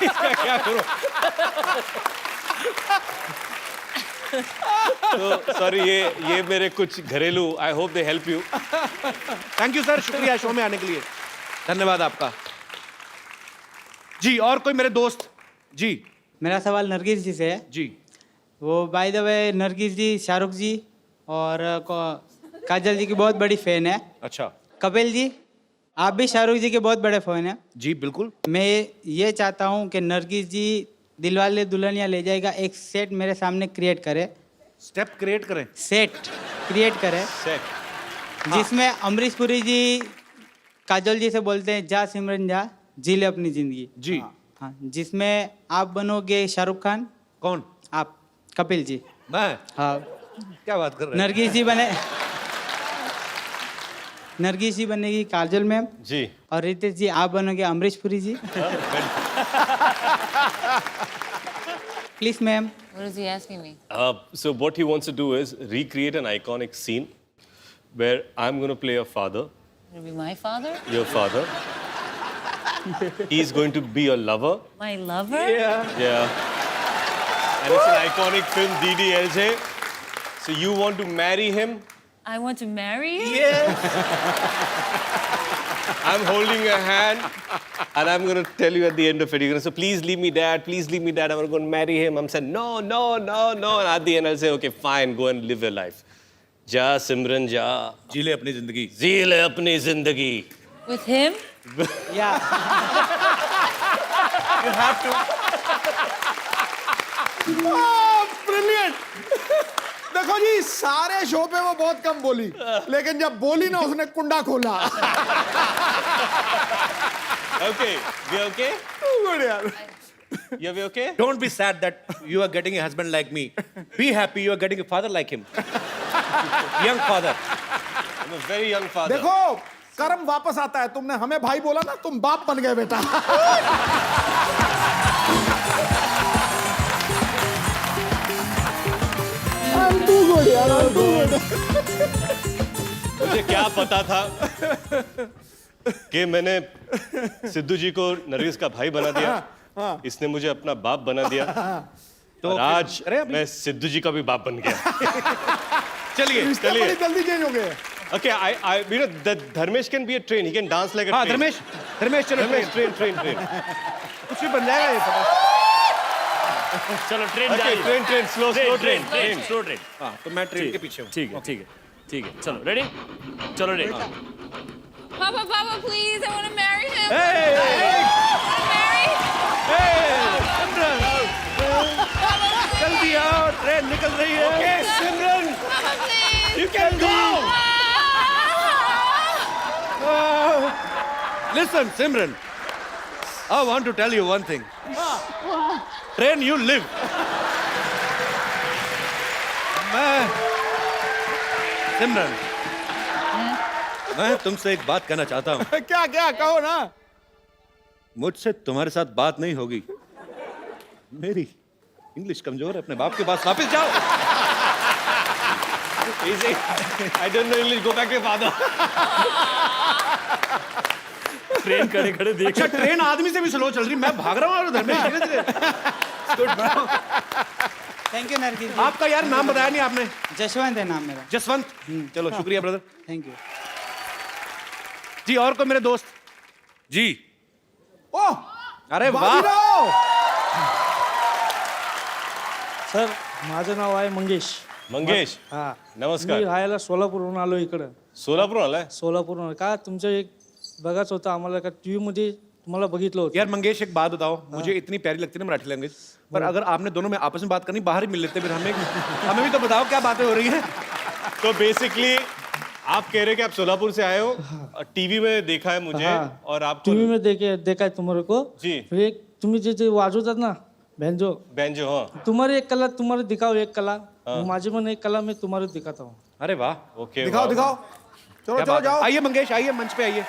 इसका क्या करूँ। तो सॉरी, ये मेरे कुछ घरेलू, I hope they help you. Thank you sir, शुक्रिया शो में आने के लिए, धन्यवाद आपका। जी, और कोई मेरे दोस्त? जी, मेरा सवाल नरगिस जी से है। जी, वो बाय द वे नरगिस जी शाहरुख जी और काजल जी की बहुत बड़ी फैन है। अच्छा। कपिल जी, आप भी शाहरुख जी के बहुत बड़े फैन हैं। जी बिल्कुल। मैं ये चाहता हूँ कि नरगिस जी दिलवाले दुल्हनिया ले जाएगा एक सेट मेरे सामने क्रिएट करे। स्टेप क्रिएट करें? सेट क्रिएट करे, सेट, जिसमें अमरीश पुरी जी काजल जी से बोलते हैं जा सिमरन जा, जी ले अपनी जिंदगी। जी हाँ, जिसमें आप बनोगे शाहरुख खान। कौन? आप, कपिल जी। मैं? हाँ। क्या बात कर रहे हैं? नरगिस जी बनेगी काजल मैम जी, और रितेश जी आप बनोगे अमरीश पुरी जी. Please, ma'am. What is he asking me? So what he wants to do is recreate an iconic scene where I'm going to play a father, Will be my father? your father. He's going to be your lover. My lover? Yeah. And it's an iconic film, DDLJ. So you want to marry him? I want to marry you? I'm holding your hand and I'm going to tell you at the end of it. You're going to say, please leave me, Dad. Please leave me, Dad. I'm going to marry him. I'm saying, no, no, no, no. And at the end, I'll say, okay, fine, go and live your life. Ja, Simran, ja. जी ले अपनी जिंदगी. जी ले अपनी जिंदगी. With him? Yeah. You have to. Brilliant. देखो जी सारे show पे वो बहुत कम बोली, लेकिन जब बोली ना उसने कुंडा खोला. Okay, we okay? गुड यार. Yeah, we okay? Don't be sad that you are getting a husband like me. Be happy you are getting a father like him. Young father. I'm a very young father. देखो कर्म वापस आता है. तुमने हमें भाई बोला ना, तुम बाप बन गए बेटा. मुझे क्या पता था कि मैंने सिद्धू जी को नरगिस का भाई बना दिया. इसने मुझे अपना बाप बना दिया. तो आज मैं सिद्धू जी का भी बाप बन गया. चलिए चलिए. जल्दी चेंज हो गए. Okay, you know that Dharmesh can be a train. He can dance like a हाँ train. धर्मेश चलो Train. कुछ भी बन जाएगा ये पता. चलो train Okay, train, slow train. हाँ तो मैं ट्रेन के पीछे हूँ. ठीक है चलो रेडी चलो ready. Papa, Papa, please, I want to marry him. Hey! सिमरन जल्दी आओ ट्रेन निकल रही है. Okay, Simran, Papa, please. you can go. Listen, Simran. I want to tell you one thing. Train, you live. सिमरन मैं तुमसे एक बात कहना चाहता हूँ. क्या क्या कहो ना. मुझसे तुम्हारे साथ बात नहीं होगी. मेरी इंग्लिश कमजोर है. अपने बाप के पास वापस जाओ. Easy. I don't know English. Go back to your father. Train खड़े देख. अच्छा ट्रेन आदमी से भी स्लो चल रही. मैं भाग रहा हूँ और धर्मेश धीरे. थैंक यू नरगिस जी. आपका यार नाम बताया नहीं आपने. जसवंत है नाम मेरा. जसवंत. चलो शुक्रिया ब्रदर. Thank you. जी और को मेरे दोस्त जी. ओह अरे वाह. बाजीराव. सर माझं नाव आहे मंगेश. हा नमस्कार. मी राहायला सोलापूरहून आलो इकडं. सोलापूर आलाय. सोलापूरहून का तुमचं एक बघायचं होतं आम्हाला का टीव्ही मध्ये तुम्हाला बघितलं होतं. यार मंगेश एक बात बताओ. मुझे इतनी प्यारी लगती है ना मराठी लैंग्वेज. पर अगर आपने दोनों में आपस में बात करनी बाहर ही मिल लेते फिर हमें भी तो बताओ क्या बातें हो रही हैं. तो बेसिकली आप कह रहे हैं कि आप सोलापुर से आए हो. टीवी में देखा है मुझे. और आपको टीव्ही में देखा है तुम्हारे को. जी. फिर एक तुम्ही जे वाजवतात ना बैंजो. हाँ. तुम्हारी एक कला तुम्हारे दिखाओ एक कला. माझी पण एक कला मैं तुम्हारे दिखाता हूँ. अरे वाह. ओके दिखाओ दिखाओ. चलो जाओ. आइए मंगेश आइए मंच पे आइए.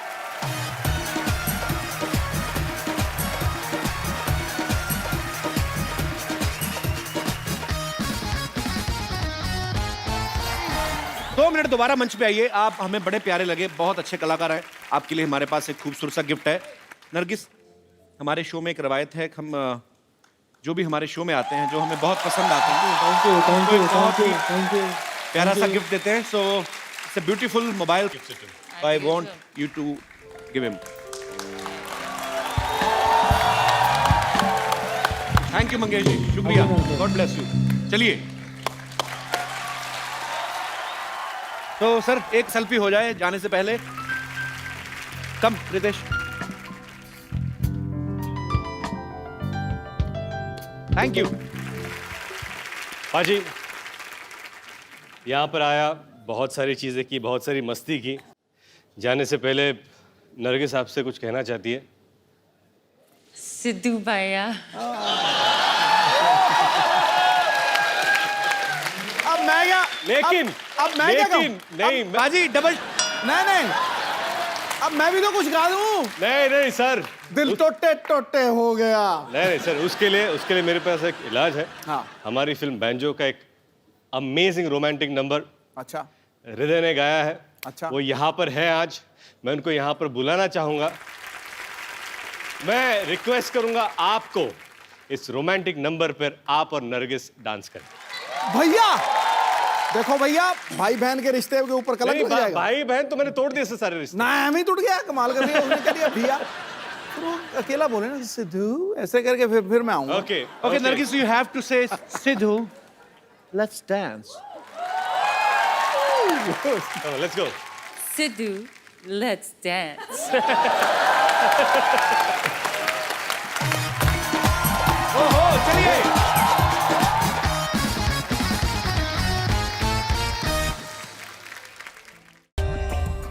दो मिनट दोबारा मंच पे आइए. आप हमें बड़े प्यारे लगे. बहुत अच्छे कलाकार हैं. आपके लिए हमारे पास एक खूबसूरत सा गिफ्ट है. नरगिस हमारे शो में एक रवायत है. हम जो भी हमारे शो में आते हैं जो हमें बहुत पसंद आते हैं थैंक यू. प्यारा सा गिफ्ट देते हैं. So it's a beautiful mobile. I want you to give him. Thank you Mangesh ji. शुक्रिया. God bless you. चलिए तो सर एक सेल्फी हो जाए जाने से पहले. कम रितेश. Thank you. पाजी यहाँ पर आया, बहुत सारी चीज़ें की, बहुत सारी मस्ती की. जाने से पहले नरगिस आपसे कुछ कहना चाहती है. सिद्धू भैया. अब मैं क्या. लेकिन अब मैं क्या कहूं? नहीं बाजी डबल. नहीं अब मैं भी तो कुछ गा दूं। नहीं नहीं सर, दिल टोटे टोटे हो गया। नहीं नहीं सर, उसके लिए मेरे पास एक इलाज है। हाँ। हमारी फिल्म बैंजो का एक अमेजिंग रोमांटिक नंबर अच्छा हृदय ने गाया है। अच्छा। वो यहाँ पर है आज, मैं उनको यहाँ पर बुलाना चाहूंगा। मैं रिक्वेस्ट करूंगा आपको इस रोमांटिक नंबर पर आप और नरगिस डांस करें। भैया देखो भैया, भाई बहन के रिश्ते के ऊपर कलंक लग जाएगा। भाई बहन तो मैंने तोड़ दिए सारे रिश्ते। ना हम ही टूट गया, कमाल कर दिया उसने, कर दिया भैया। फिर वो अकेला बोले ना सिद्धू ऐसे करके, फिर मैं आऊंगा। Okay Okay, Nargis, you have to say, Sidhu, let's dance. Let's go. Sidhu, let's dance. ओहो, चलिए।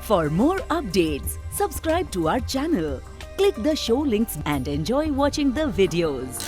For more updates, subscribe to our channel, click the show links and enjoy watching the videos.